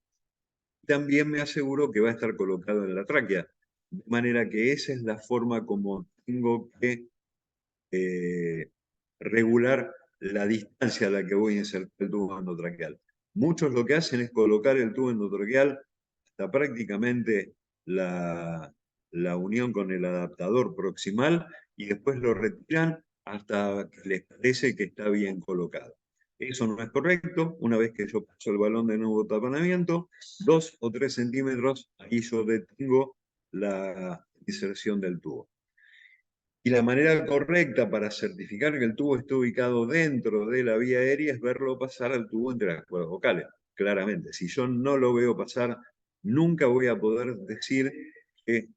también me aseguro que va a estar colocado en la tráquea. De manera que esa es la forma como tengo que regular la distancia a la que voy a insertar el tubo endotraqueal. Muchos lo que hacen es colocar el tubo endotraqueal hasta prácticamente la unión con el adaptador proximal y después lo retiran hasta que les parece que está bien colocado. Eso no es correcto. Una vez que yo paso el balón de nuevo taponamiento, 2 o 3 centímetros, ahí yo detengo la inserción del tubo. Y la manera correcta para certificar que el tubo esté ubicado dentro de la vía aérea es verlo pasar al tubo entre las cuerdas vocales. Claramente, si yo no lo veo pasar, nunca voy a poder decir que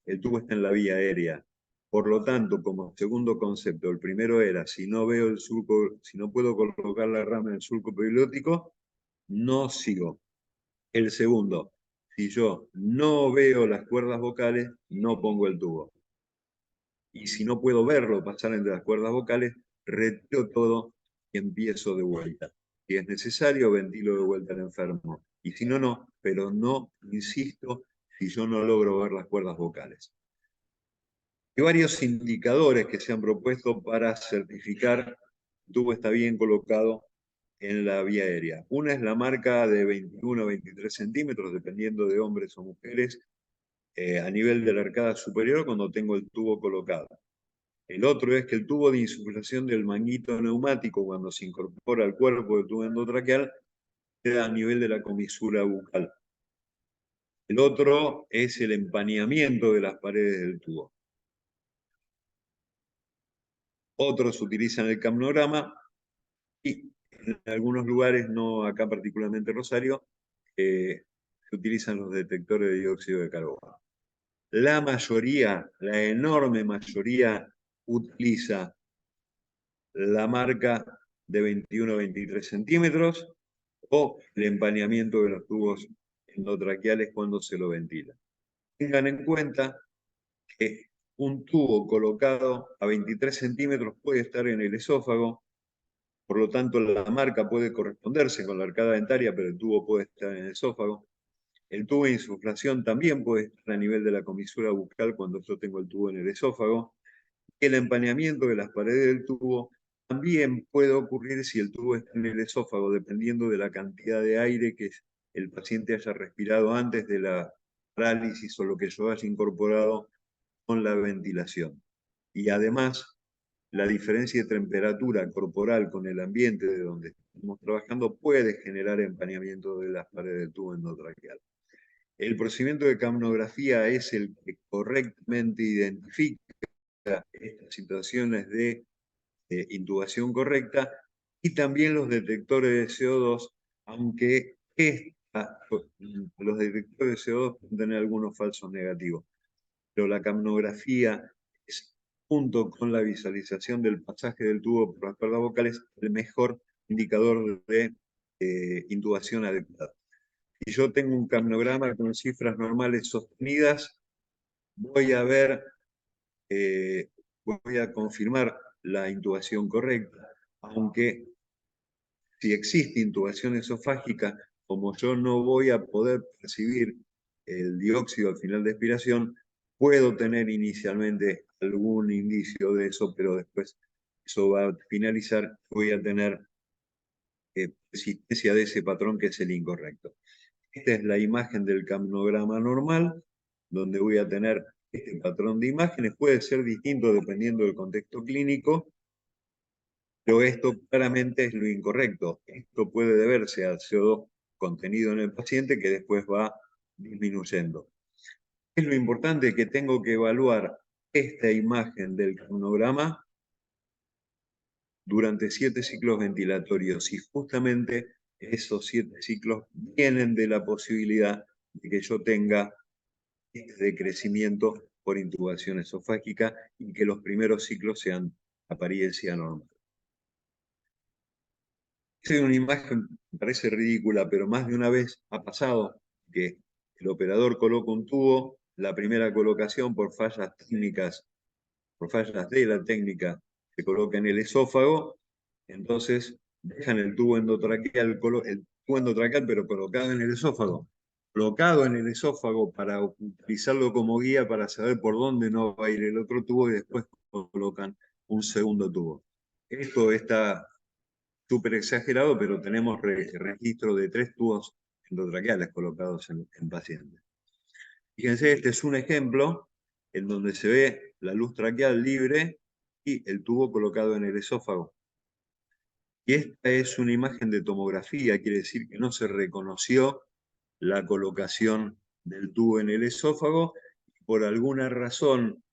el tubo está en la vía aérea. Por lo tanto, como segundo concepto, el primero era, si no veo el surco, si no puedo colocar la rama en el surco epiglotis, no sigo. El segundo, si yo no veo las cuerdas vocales, no pongo el tubo. Y si no puedo verlo pasar entre las cuerdas vocales, retiro todo y empiezo de vuelta. Si es necesario, ventilo de vuelta al enfermo. Y si no, no, pero no insisto si yo no logro ver las cuerdas vocales. Hay varios indicadores que se han propuesto para certificar que el tubo está bien colocado en la vía aérea. Una es la marca de 21 a 23 centímetros, dependiendo de hombres o mujeres, a nivel de la arcada superior cuando tengo el tubo colocado. El otro es que el tubo de insuflación del manguito neumático, cuando se incorpora al cuerpo del tubo endotraqueal, queda a nivel de la comisura bucal. El otro es el empañamiento de las paredes del tubo. Otros utilizan el capnograma y en algunos lugares, no acá particularmente Rosario, se utilizan los detectores de dióxido de carbono. La mayoría, la enorme mayoría, utiliza la marca de 21 a 23 centímetros o el empañamiento de los tubos endotraqueales cuando se lo ventila. Tengan en cuenta que un tubo colocado a 23 centímetros puede estar en el esófago, por lo tanto la marca puede corresponderse con la arcada dentaria, pero el tubo puede estar en el esófago. El tubo de insuflación también puede estar a nivel de la comisura bucal cuando yo tengo el tubo en el esófago. El empañamiento de las paredes del tubo también puede ocurrir si el tubo está en el esófago, dependiendo de la cantidad de aire que el paciente haya respirado antes de la parálisis o lo que yo haya incorporado con la ventilación. Y además, la diferencia de temperatura corporal con el ambiente de donde estamos trabajando puede generar empañamiento de las paredes del tubo endotraqueal. El procedimiento de capnografía es el que correctamente identifica estas situaciones de intubación correcta y también los detectores de CO2, aunque los detectores de CO2 pueden tener algunos falsos negativos, pero la capnografía es, junto con la visualización del pasaje del tubo por las cuerdas vocales, el mejor indicador de intubación adecuada. Si yo tengo un capnograma con cifras normales sostenidas, voy a ver, voy a confirmar la intubación correcta, aunque si existe intubación esofágica, como yo no voy a poder percibir el dióxido al final de expiración, puedo tener inicialmente algún indicio de eso, pero después eso va a finalizar, voy a tener persistencia de ese patrón que es el incorrecto. Esta es la imagen del capnograma normal, donde voy a tener este patrón de imágenes. Puede ser distinto dependiendo del contexto clínico, pero esto claramente es lo incorrecto. Esto puede deberse al CO2 contenido en el paciente que después va disminuyendo. Es lo importante que tengo que evaluar esta imagen del capnograma durante 7 ciclos ventilatorios y justamente esos 7 ciclos vienen de la posibilidad de que yo tenga de crecimiento por intubación esofágica y que los primeros ciclos sean apariencia normal. Esta es una imagen que parece ridícula, pero más de una vez ha pasado que el operador coloca un tubo, la primera colocación por fallas técnicas por fallas de la técnica, se coloca en el esófago, entonces dejan el tubo endotraqueal, el tubo endotraqueal, pero colocado en el esófago. Colocado en el esófago para utilizarlo como guía para saber por dónde no va a ir el otro tubo y después colocan un segundo tubo. Esto está súper exagerado, pero tenemos registro de 3 tubos endotraqueales colocados en pacientes. Fíjense, este es un ejemplo en donde se ve la luz traqueal libre y el tubo colocado en el esófago. Y esta es una imagen de tomografía, quiere decir que no se reconoció la colocación del tubo en el esófago. Por alguna razón,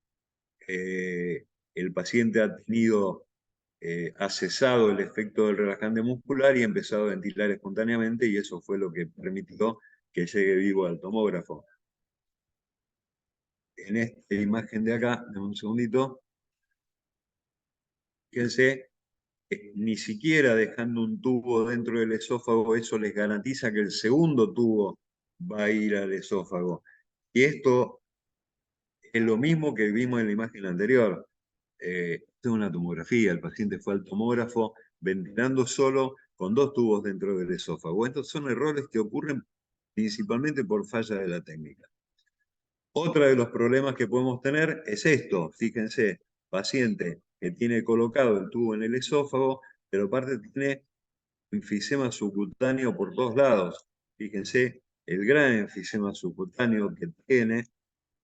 el paciente ha cesado el efecto del relajante muscular y ha empezado a ventilar espontáneamente, y eso fue lo que permitió que llegue vivo al tomógrafo. En esta imagen de acá, dame un segundito, fíjense, ni siquiera dejando un tubo dentro del esófago, eso les garantiza que el segundo tubo va a ir al esófago. Y esto es lo mismo que vimos en la imagen anterior. Esto es una tomografía, el paciente fue al tomógrafo ventilando solo con 2 tubos dentro del esófago. Estos son errores que ocurren principalmente por falla de la técnica. Otro de los problemas que podemos tener es esto. Fíjense, paciente que tiene colocado el tubo en el esófago, pero aparte tiene enfisema subcutáneo por todos lados. Fíjense, el gran enfisema subcutáneo que tiene,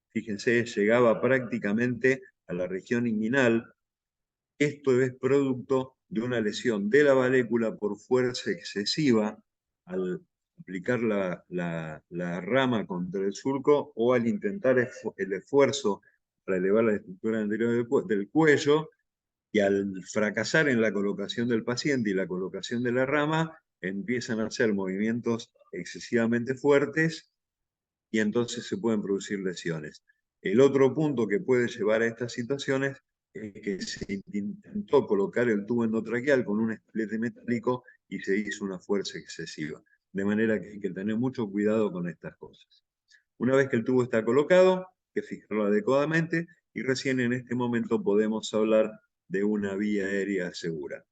fíjense, llegaba prácticamente a la región inguinal. Esto es producto de una lesión de la valécula por fuerza excesiva al aplicar la rama contra el surco o al intentar el esfuerzo para elevar la estructura anterior del cuello, y al fracasar en la colocación del paciente y la colocación de la rama, empiezan a hacer movimientos excesivamente fuertes y entonces se pueden producir lesiones. El otro punto que puede llevar a estas situaciones es que se intentó colocar el tubo endotraqueal con un estilete metálico y se hizo una fuerza excesiva. De manera que hay que tener mucho cuidado con estas cosas. Una vez que el tubo está colocado, hay que fijarlo adecuadamente y recién en este momento podemos hablar de una vía aérea segura.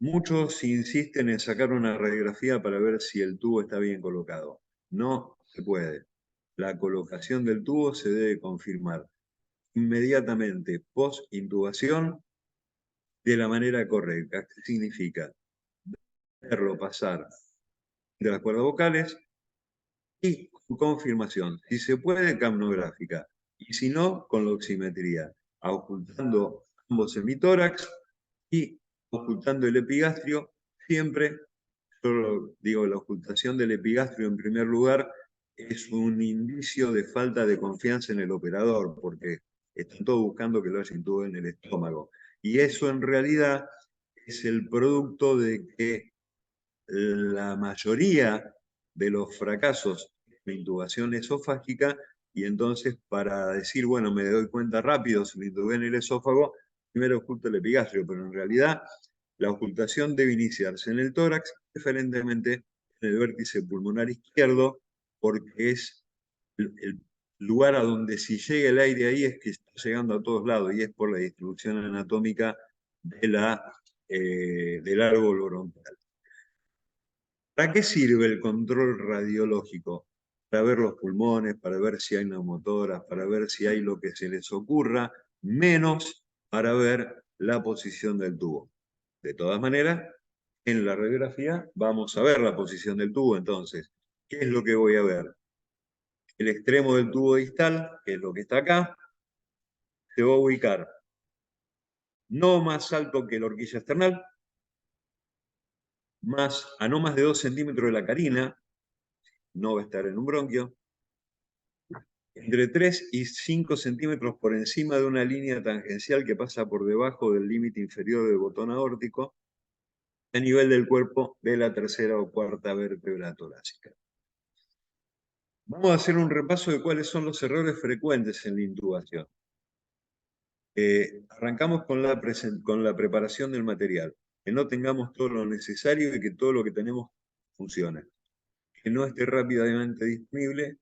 Muchos insisten en sacar una radiografía para ver si el tubo está bien colocado. No se puede. La colocación del tubo se debe confirmar inmediatamente post-intubación de la manera correcta. ¿Qué significa? Verlo pasar de las cuerdas vocales y con confirmación. Si se puede, capnográfica. Y si no, con la oximetría, ocultando ambos hemitórax y ocultando el epigastrio. Siempre, yo digo, la ocultación del epigastrio en primer lugar es un indicio de falta de confianza en el operador, porque están todos buscando que lo hayan todo en el estómago. Y eso en realidad es el producto de que la mayoría de los fracasos de intubación esofágica, y entonces para decir, bueno, me doy cuenta rápido si me intubé en el esófago, primero oculto el epigastrio, pero en realidad la ocultación debe iniciarse en el tórax, preferentemente en el vértice pulmonar izquierdo, porque es el lugar a donde si llega el aire ahí es que está llegando a todos lados, y es por la distribución anatómica del árbol bronquial. ¿Para qué sirve el control radiológico? Para ver los pulmones, para ver si hay neumotoras, para ver si hay lo que se les ocurra, menos para ver la posición del tubo. De todas maneras, en la radiografía vamos a ver la posición del tubo. Entonces, ¿qué es lo que voy a ver? El extremo del tubo distal, que es lo que está acá, se va a ubicar no más alto que la horquilla external, a no más de 2 centímetros de la carina, no va a estar en un bronquio, entre 3 y 5 centímetros por encima de una línea tangencial que pasa por debajo del límite inferior del botón aórtico, a nivel del cuerpo de la tercera o cuarta vértebra torácica. Vamos a hacer un repaso de cuáles son los errores frecuentes en la intubación. Arrancamos con la preparación del material, que no tengamos todo lo necesario y que todo lo que tenemos funcione, que no esté rápidamente disponible.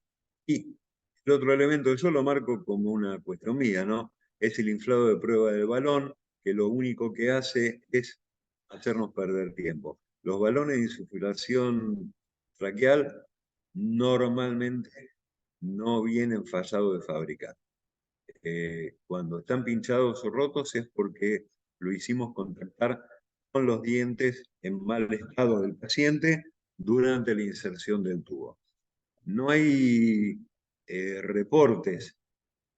Y el otro elemento que yo lo marco como una cuestión mía, ¿no? es el inflado de prueba del balón, que lo único que hace es hacernos perder tiempo. Los balones de insuflación traqueal normalmente no vienen fallados de fábrica. Cuando están pinchados o rotos es porque lo hicimos contactar con los dientes en mal estado del paciente durante la inserción del tubo. No hay reportes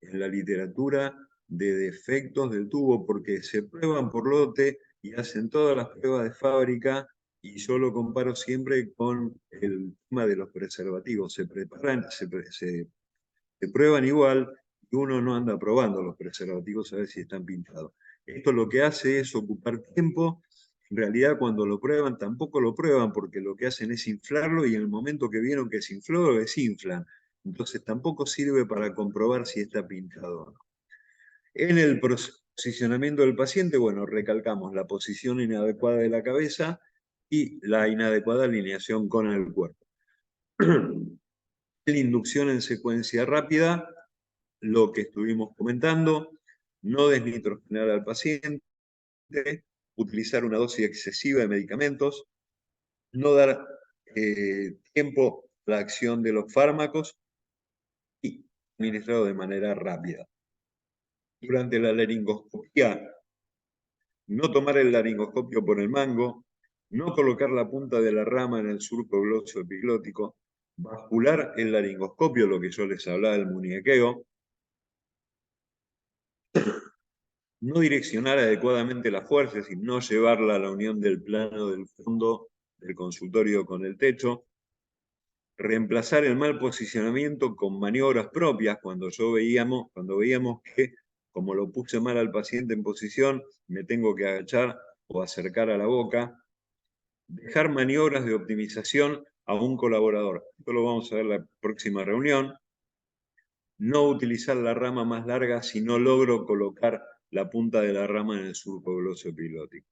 en la literatura de defectos del tubo porque se prueban por lote y hacen todas las pruebas de fábrica, y yo lo comparo siempre con el tema de los preservativos. Se preparan, se prueban igual y uno no anda probando los preservativos a ver si están pintados. Esto lo que hace es ocupar tiempo. En realidad, cuando lo prueban, tampoco lo prueban porque lo que hacen es inflarlo, y en el momento que vieron que se infló, lo desinflan. Entonces tampoco sirve para comprobar si está pintado o no. En el posicionamiento del paciente, bueno, recalcamos la posición inadecuada de la cabeza y la inadecuada alineación con el cuerpo. La inducción en secuencia rápida, lo que estuvimos comentando, no desnitrogenar al paciente, utilizar una dosis excesiva de medicamentos, no dar tiempo a la acción de los fármacos y administrarlo de manera rápida. Durante la laringoscopía, no tomar el laringoscopio por el mango, no colocar la punta de la rama en el surco glóseo epiglótico, bascular el laringoscopio, lo que yo les hablaba del muñequeo, no direccionar adecuadamente las fuerzas y no llevarla a la unión del plano del fondo del consultorio con el techo, reemplazar el mal posicionamiento con maniobras propias cuando veíamos que, como lo puse mal al paciente en posición, me tengo que agachar o acercar a la boca, dejar maniobras de optimización a un colaborador. Esto lo vamos a ver en la próxima reunión. No utilizar la rama más larga si no logro colocar la punta de la rama en el surco glóseo epilótico.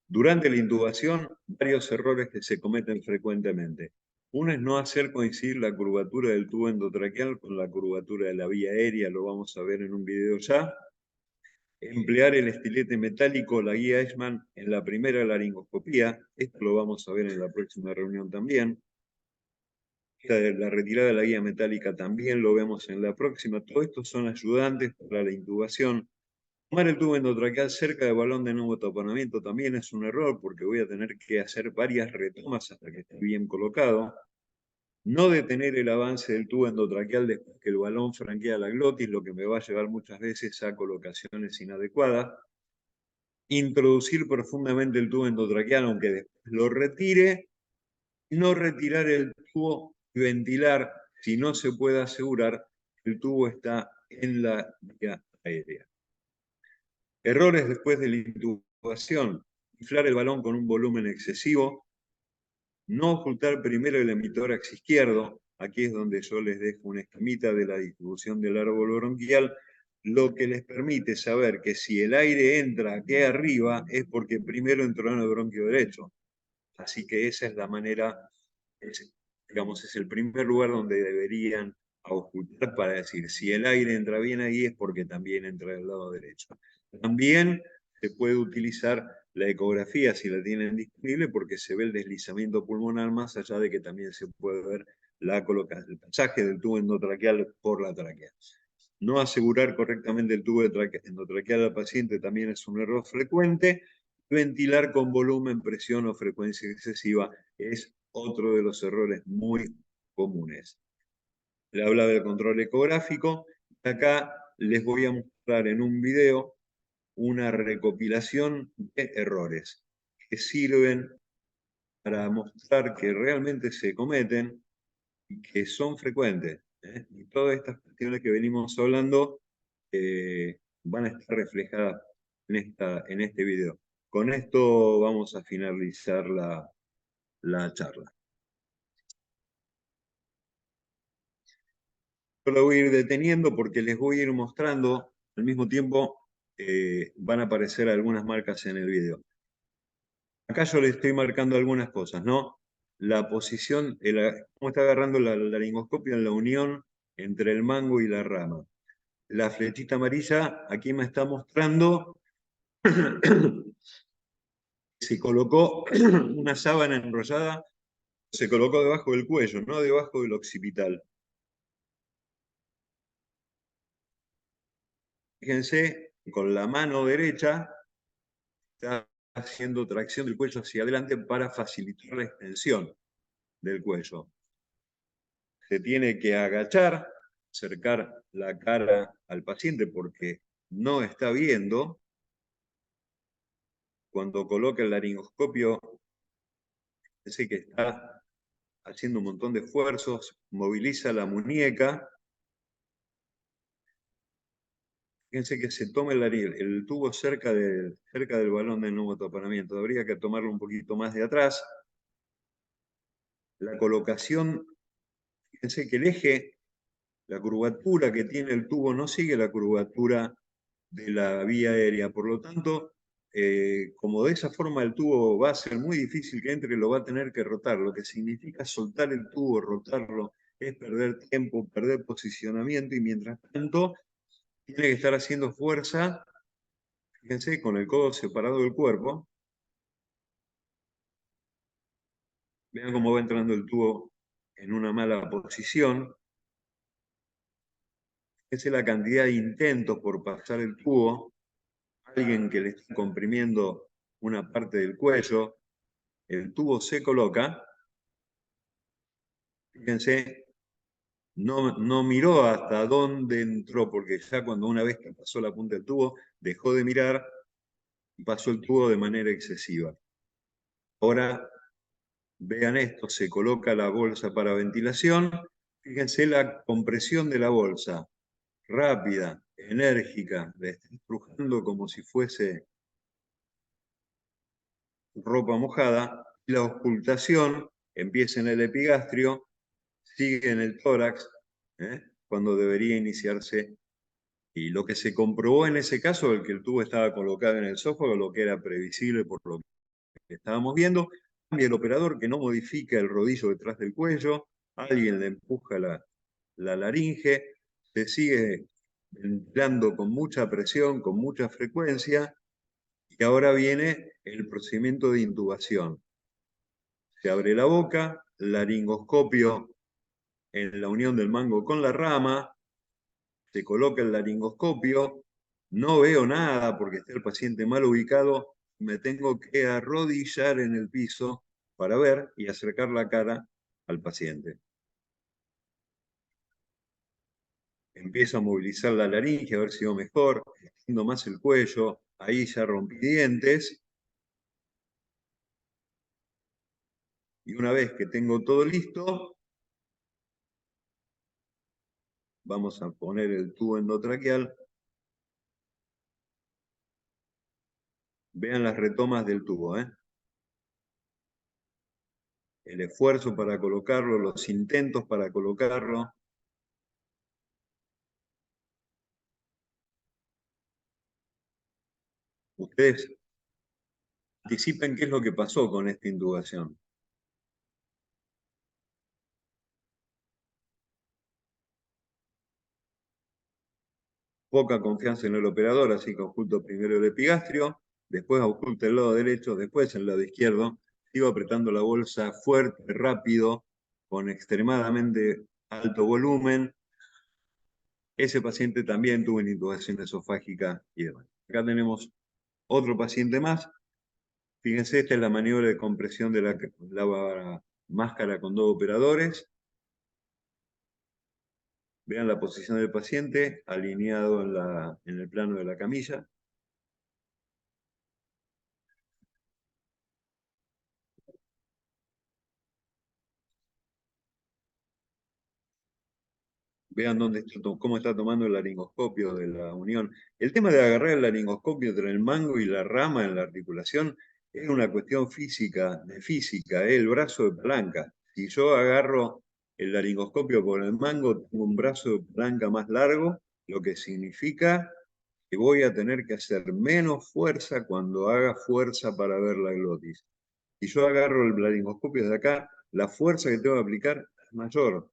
Durante la intubación, varios errores que se cometen frecuentemente. Uno es no hacer coincidir la curvatura del tubo endotraqueal con la curvatura de la vía aérea, lo vamos a ver en un video ya. Emplear el estilete metálico, la guía Eichmann, en la primera laringoscopía, esto lo vamos a ver en la próxima reunión también. La retirada de la guía metálica también lo vemos en la próxima. Todo esto son ayudantes para la intubación. Tomar el tubo endotraqueal cerca del balón de nuevo taponamiento también es un error, porque voy a tener que hacer varias retomas hasta que esté bien colocado. No detener el avance del tubo endotraqueal después que el balón franquea la glotis, lo que me va a llevar muchas veces a colocaciones inadecuadas. Introducir profundamente el tubo endotraqueal, aunque después lo retire. No retirar el tubo y ventilar si no se puede asegurar que el tubo está en la vía aérea. Errores después de la intubación: inflar el balón con un volumen excesivo, no ocultar primero el hemitórax izquierdo. Aquí es donde yo les dejo una esquemita de la distribución del árbol bronquial, lo que les permite saber que si el aire entra aquí arriba es porque primero entró en el bronquio derecho. Así que esa es la manera, digamos, es el primer lugar donde deberían ocultar para decir, si el aire entra bien ahí es porque también entra del lado derecho. También se puede utilizar la ecografía si la tienen disponible, porque se ve el deslizamiento pulmonar, más allá de que también se puede ver el pasaje del tubo endotraqueal por la tráquea. No asegurar correctamente el tubo endotraqueal al paciente también es un error frecuente. Ventilar con volumen, presión o frecuencia excesiva es otro de los errores muy comunes. Le hablaba del control ecográfico. Acá les voy a mostrar en un video una recopilación de errores que sirven para mostrar que realmente se cometen y que son frecuentes. Y todas estas cuestiones que venimos hablando van a estar reflejadas en este video. Con esto vamos a finalizar la charla. Yo la voy a ir deteniendo porque les voy a ir mostrando, al mismo tiempo van a aparecer algunas marcas en el video. Acá yo les estoy marcando algunas cosas, ¿no? La posición, cómo está agarrando la laringoscopio en la unión entre el mango y la rama. La flechita amarilla aquí me está mostrando se colocó una sábana enrollada, se colocó debajo del cuello, no debajo del occipital. Fíjense, con la mano derecha está haciendo tracción del cuello hacia adelante para facilitar la extensión del cuello. Se tiene que agachar, acercar la cara al paciente porque no está viendo. Cuando coloca el laringoscopio, fíjense que está haciendo un montón de esfuerzos, moviliza la muñeca. Fíjense que se toma el tubo cerca del balón del neumotaponamiento. Habría que tomarlo un poquito más de atrás. La colocación, fíjense que el eje, la curvatura que tiene el tubo no sigue la curvatura de la vía aérea. Por lo tanto, como de esa forma el tubo va a ser muy difícil que entre, lo va a tener que rotar. Lo que significa soltar el tubo, rotarlo, es perder tiempo, perder posicionamiento y mientras tanto tiene que estar haciendo fuerza. Fíjense, con el codo separado del cuerpo. Vean cómo va entrando el tubo en una mala posición. Fíjense la cantidad de intentos por pasar el tubo. Alguien que le está comprimiendo una parte del cuello. El tubo se coloca. Fíjense, no miró hasta dónde entró, porque ya cuando una vez que pasó la punta del tubo, dejó de mirar y pasó el tubo de manera excesiva. Ahora vean esto, se coloca la bolsa para ventilación. Fíjense la compresión de la bolsa, rápida, enérgica, la está estrujando como si fuese ropa mojada. La auscultación empieza en el epigastrio, sigue en el tórax, cuando debería iniciarse. Y lo que se comprobó en ese caso, el que el tubo estaba colocado en el esófago, lo que era previsible por lo que estábamos viendo, cambia el operador que no modifica el rodillo detrás del cuello, alguien le empuja la laringe, se sigue ventilando con mucha presión, con mucha frecuencia, y ahora viene el procedimiento de intubación. Se abre la boca, laringoscopio en la unión del mango con la rama, se coloca el laringoscopio, no veo nada porque está el paciente mal ubicado, me tengo que arrodillar en el piso para ver y acercar la cara al paciente. Empiezo a movilizar la laringe, a ver si va mejor, extiendo más el cuello, ahí ya rompí dientes. Y una vez que tengo todo listo, vamos a poner el tubo endotraqueal. Vean las retomas del tubo, el esfuerzo para colocarlo, los intentos para colocarlo. Ustedes anticipen qué es lo que pasó con esta intubación. Poca confianza en el operador, así que oculto primero el epigastrio, después oculto el lado derecho, después el lado izquierdo. Sigo apretando la bolsa fuerte, rápido, con extremadamente alto volumen. Ese paciente también tuvo una intubación esofágica y demás. Acá tenemos otro paciente más. Fíjense, esta es la maniobra de compresión de la máscara con dos operadores. Vean la posición del paciente alineado en el plano de la camilla. Vean cómo está tomando el laringoscopio de la unión. El tema de agarrar el laringoscopio entre el mango y la rama en la articulación es una cuestión física, de física, el brazo de palanca. Si yo agarro el laringoscopio con el mango, tengo un brazo de palanca más largo, lo que significa que voy a tener que hacer menos fuerza cuando haga fuerza para ver la glotis. Si yo agarro el laringoscopio de acá, la fuerza que tengo que aplicar es mayor.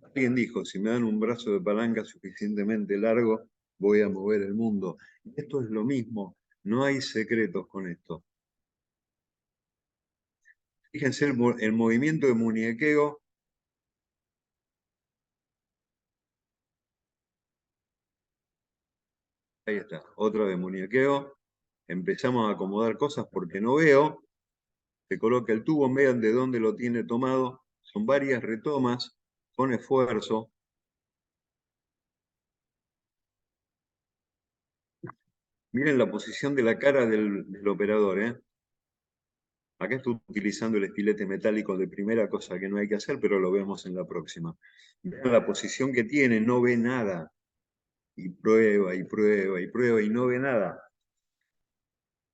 Alguien dijo, si me dan un brazo de palanca suficientemente largo, voy a mover el mundo. Y esto es lo mismo, no hay secretos con esto. Fíjense el movimiento de muñequeo. Ahí está, otro de muñequeo. Empezamos a acomodar cosas porque no veo. Se coloca el tubo, vean de dónde lo tiene tomado. Son varias retomas con esfuerzo. Miren la posición de la cara del operador. Acá estoy utilizando el estilete metálico de primera, cosa que no hay que hacer, pero lo vemos en la próxima. Vean la posición que tiene, no ve nada. Y prueba, y prueba, y prueba, y no ve nada.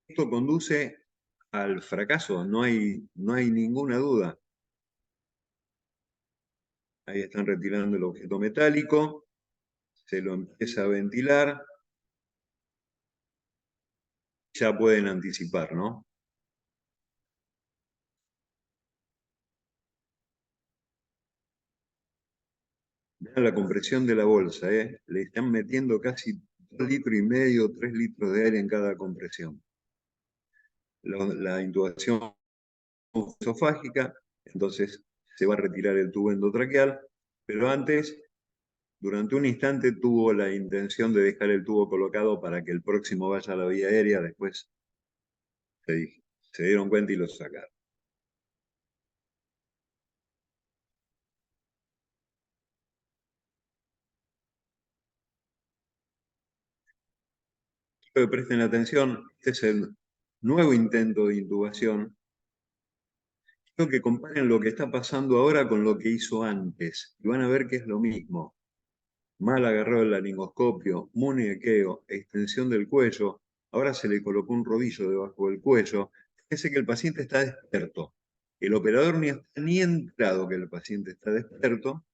Esto conduce al fracaso, no hay ninguna duda. Ahí están retirando el objeto metálico, se lo empieza a ventilar, ya pueden anticipar, ¿no? Vean la compresión de la bolsa, ¿eh? Le están metiendo casi 2,5 litros, 3 litros de aire en cada compresión. La intubación esofágica, entonces se va a retirar el tubo endotraqueal, pero antes, durante un instante, tuvo la intención de dejar el tubo colocado para que el próximo vaya a la vía aérea, después se dieron cuenta y lo sacaron. Quiero que presten atención, este es el nuevo intento de intubación. Quiero que comparen lo que está pasando ahora con lo que hizo antes, y van a ver que es lo mismo. Mal agarrado el laringoscopio, muñequeo, extensión del cuello, ahora se le colocó un rodillo debajo del cuello. Fíjense que el paciente está despierto. El operador ni está ni entrado que el paciente está despierto.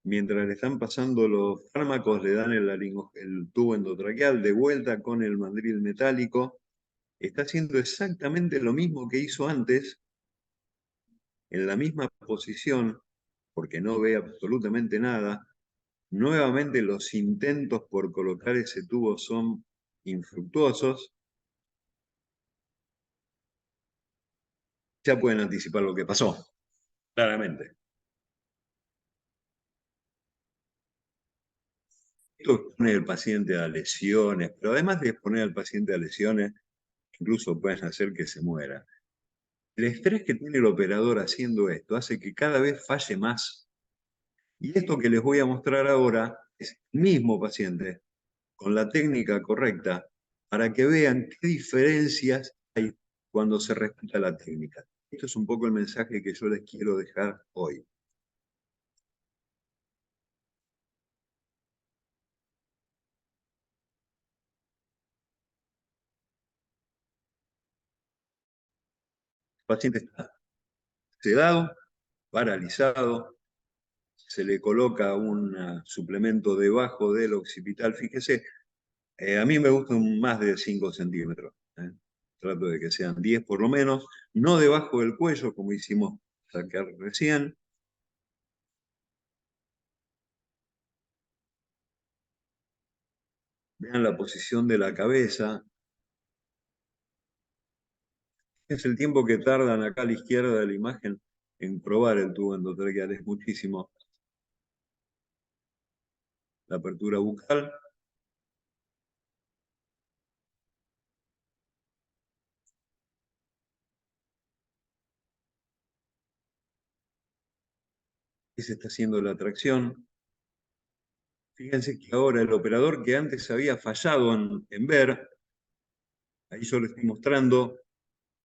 Mientras le están pasando los fármacos, le dan el tubo endotraqueal de vuelta con el mandril metálico. Está haciendo exactamente lo mismo que hizo antes, en la misma posición, porque no ve absolutamente nada. Nuevamente los intentos por colocar ese tubo son infructuosos. Ya pueden anticipar lo que pasó, claramente. Esto expone al paciente a lesiones, pero además de exponer al paciente a lesiones, incluso pueden hacer que se muera. El estrés que tiene el operador haciendo esto hace que cada vez falle más. Y esto que les voy a mostrar ahora es el mismo paciente, con la técnica correcta, para que vean qué diferencias hay cuando se respeta la técnica. Esto es un poco el mensaje que yo les quiero dejar hoy. El paciente está sedado, paralizado, se le coloca un suplemento debajo del occipital. Fíjese, a mí me gustan más de 5 centímetros. Trato de que sean 10 por lo menos, no debajo del cuello, como hicimos sacar recién. Vean la posición de la cabeza. Es el tiempo que tardan acá a la izquierda de la imagen en probar el tubo endotraqueal, es muchísimo. La apertura bucal. Y se está haciendo la tracción. Fíjense que ahora el operador que antes había fallado en ver, ahí yo le estoy mostrando,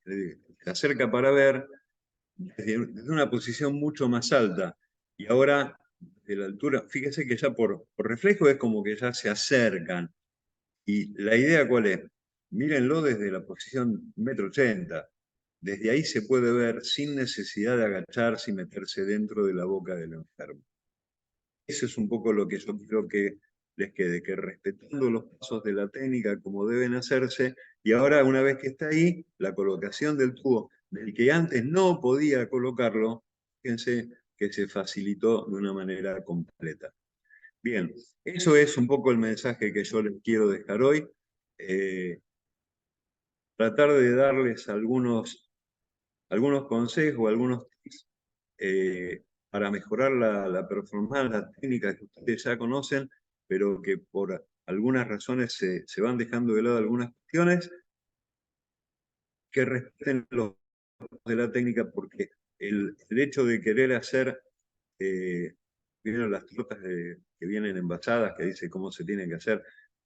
se acerca para ver desde una posición mucho más alta. Y ahora, de la altura, fíjense que ya por reflejo es como que ya se acercan. Y la idea cuál es, mírenlo desde la posición 1,80 m. Desde ahí se puede ver sin necesidad de agacharse y meterse dentro de la boca del enfermo. Eso es un poco lo que yo quiero que les quede, que respetando los pasos de la técnica como deben hacerse, y ahora una vez que está ahí, la colocación del tubo, del que antes no podía colocarlo, fíjense, que se facilitó de una manera completa. Bien, eso es un poco el mensaje que yo les quiero dejar hoy. Tratar de darles algunos consejos, algunos tips para mejorar la performance, las técnicas que ustedes ya conocen, pero que por algunas razones se van dejando de lado algunas cuestiones, que respeten los de la técnica, porque el hecho de querer hacer, vienen las tortas que vienen envasadas, que dice cómo se tiene que hacer,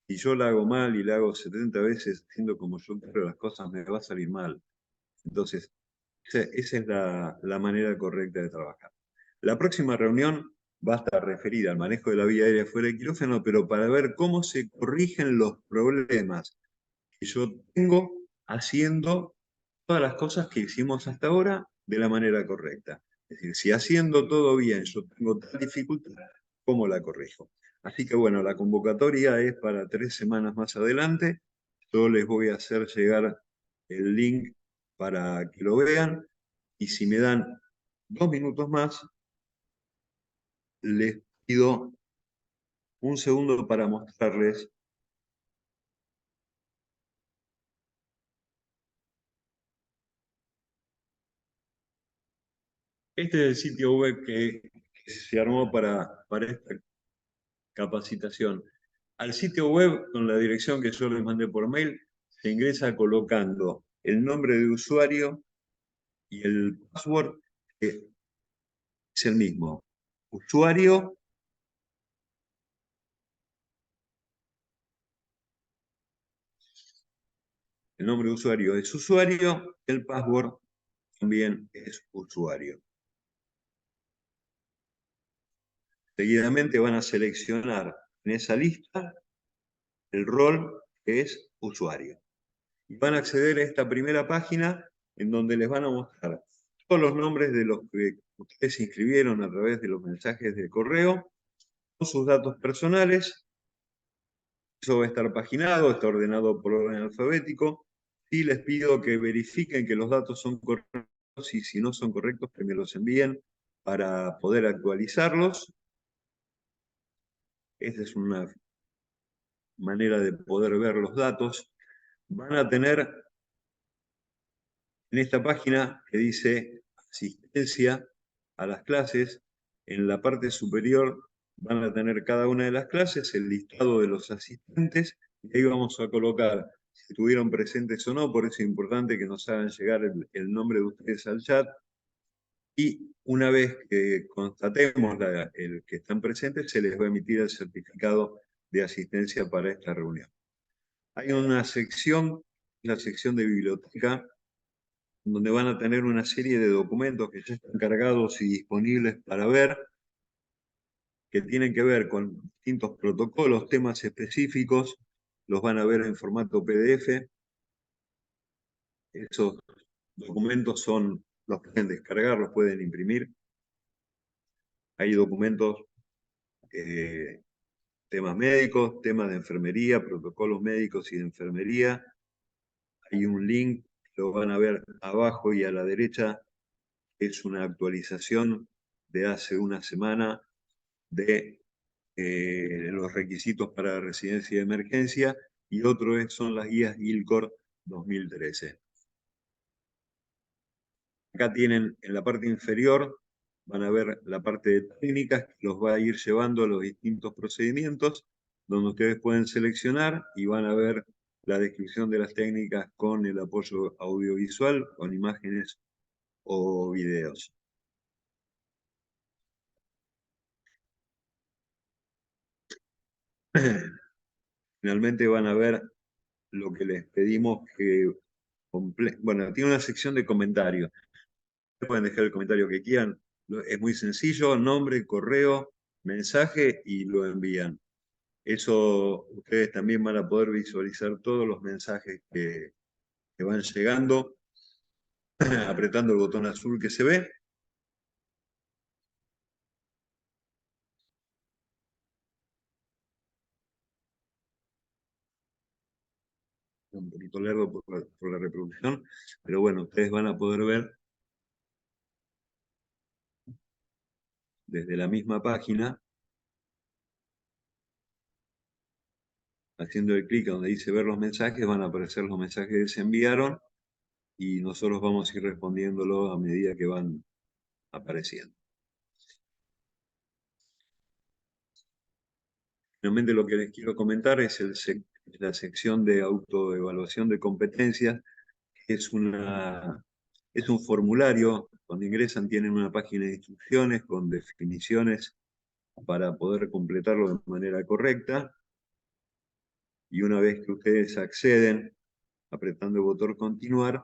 y yo la hago mal y la hago 70 veces haciendo como yo quiero las cosas, me va a salir mal. Entonces, esa es la manera correcta de trabajar. La próxima reunión va a estar referida al manejo de la vía aérea fuera de quirófano, pero para ver cómo se corrigen los problemas que yo tengo haciendo todas las cosas que hicimos hasta ahora de la manera correcta. Es decir, si haciendo todo bien yo tengo tal dificultad, ¿cómo la corrijo? Así que bueno, la convocatoria es para 3 semanas más adelante. Yo les voy a hacer llegar el link para que lo vean. Y si me dan 2 minutos más, les pido un segundo para mostrarles. Este es el sitio web que se armó para esta capacitación. Al sitio web, con la dirección que yo les mandé por mail, se ingresa colocando el nombre de usuario y el password, que es el mismo. Usuario, el nombre de usuario es usuario, el password también es usuario. Seguidamente van a seleccionar en esa lista el rol que es usuario. Y van a acceder a esta primera página en donde les van a mostrar todos los nombres de los que ustedes se inscribieron a través de los mensajes de correo, con sus datos personales. Eso va a estar paginado, está ordenado por orden alfabético. Y les pido que verifiquen que los datos son correctos y si no son correctos, que me los envíen para poder actualizarlos. Esta es una manera de poder ver los datos. Van a tener en esta página que dice asistencia a las clases, en la parte superior van a tener cada una de las clases, el listado de los asistentes, y ahí vamos a colocar si estuvieron presentes o no, por eso es importante que nos hagan llegar el nombre de ustedes al chat, y una vez que constatemos el que están presentes, se les va a emitir el certificado de asistencia para esta reunión. Hay una sección, la sección de biblioteca, donde van a tener una serie de documentos que ya están cargados y disponibles para ver, que tienen que ver con distintos protocolos, temas específicos, los van a ver en formato PDF. Esos documentos los pueden descargar, los pueden imprimir. Hay documentos, temas médicos, temas de enfermería, protocolos médicos y de enfermería. Hay un link, lo van a ver abajo y a la derecha, es una actualización de hace una semana de los requisitos para residencia de emergencia, y otro son las guías ILCOR 2013. Acá tienen en la parte inferior, van a ver la parte de técnicas que los va a ir llevando a los distintos procedimientos, donde ustedes pueden seleccionar y van a ver la descripción de las técnicas con el apoyo audiovisual, con imágenes o videos. Finalmente van a ver lo que les pedimos que... Bueno, tiene una sección de comentarios. Pueden dejar el comentario que quieran. Es muy sencillo, nombre, correo, mensaje y lo envían. Eso ustedes también van a poder visualizar todos los mensajes que van llegando, apretando el botón azul que se ve. Un poquito largo por la reproducción, pero bueno, ustedes van a poder ver desde la misma página, haciendo el clic donde dice ver los mensajes, van a aparecer los mensajes que se enviaron y nosotros vamos a ir respondiéndolos a medida que van apareciendo. Finalmente lo que les quiero comentar es la sección de autoevaluación de competencias, que es un formulario. Cuando ingresan tienen una página de instrucciones con definiciones para poder completarlo de manera correcta. Y una vez que ustedes acceden, apretando el botón continuar,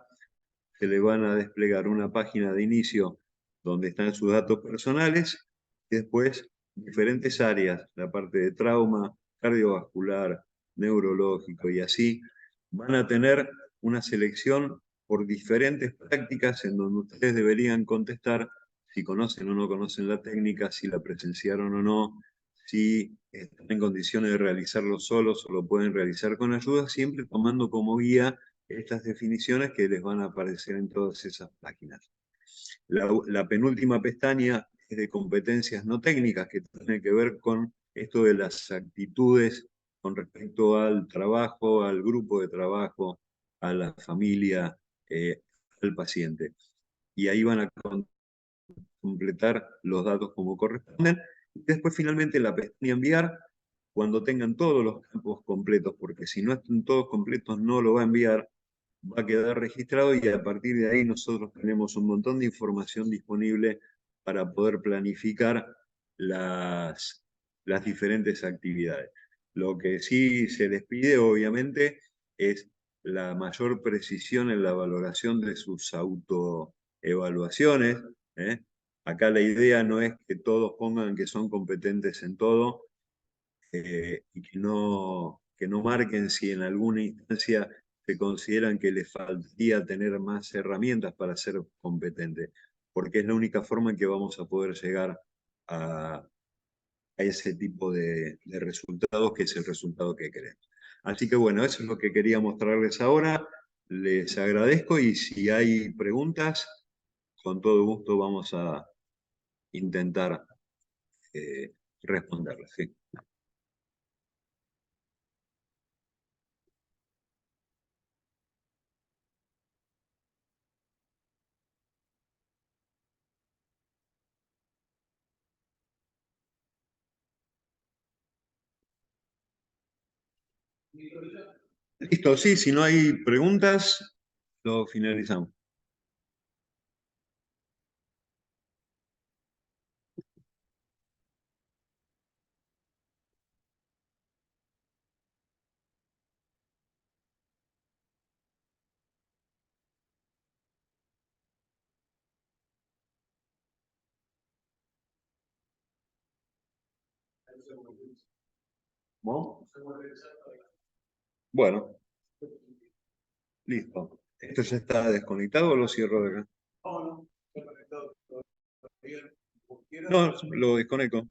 se le van a desplegar una página de inicio donde están sus datos personales y después diferentes áreas, la parte de trauma, cardiovascular, neurológico y así. Van a tener una selección por diferentes prácticas en donde ustedes deberían contestar si conocen o no conocen la técnica, si la presenciaron o no, si están en condiciones de realizarlo solos o lo pueden realizar con ayuda, siempre tomando como guía estas definiciones que les van a aparecer en todas esas páginas. La penúltima pestaña es de competencias no técnicas, que tiene que ver con esto de las actitudes con respecto al trabajo, al grupo de trabajo, a la familia, al paciente. Y ahí van a completar los datos como corresponden. Y después finalmente la pestaña enviar, cuando tengan todos los campos completos, porque si no están todos completos no lo va a enviar, va a quedar registrado y a partir de ahí nosotros tenemos un montón de información disponible para poder planificar las diferentes actividades. Lo que sí se les pide, obviamente, es la mayor precisión en la valoración de sus autoevaluaciones. ¿eh? Acá la idea no es que todos pongan que son competentes en todo y que no marquen si en alguna instancia se consideran que les faltaría tener más herramientas para ser competentes, porque es la única forma en que vamos a poder llegar a ese tipo de resultados, que es el resultado que queremos. Así que bueno, eso es lo que quería mostrarles ahora. Les agradezco y si hay preguntas, con todo gusto vamos a intentar responderlas. ¿Sí? Listo, sí, si no hay preguntas, lo finalizamos. ¿No? Bueno, listo. ¿Esto ya está desconectado o lo cierro de acá? No, lo desconecto.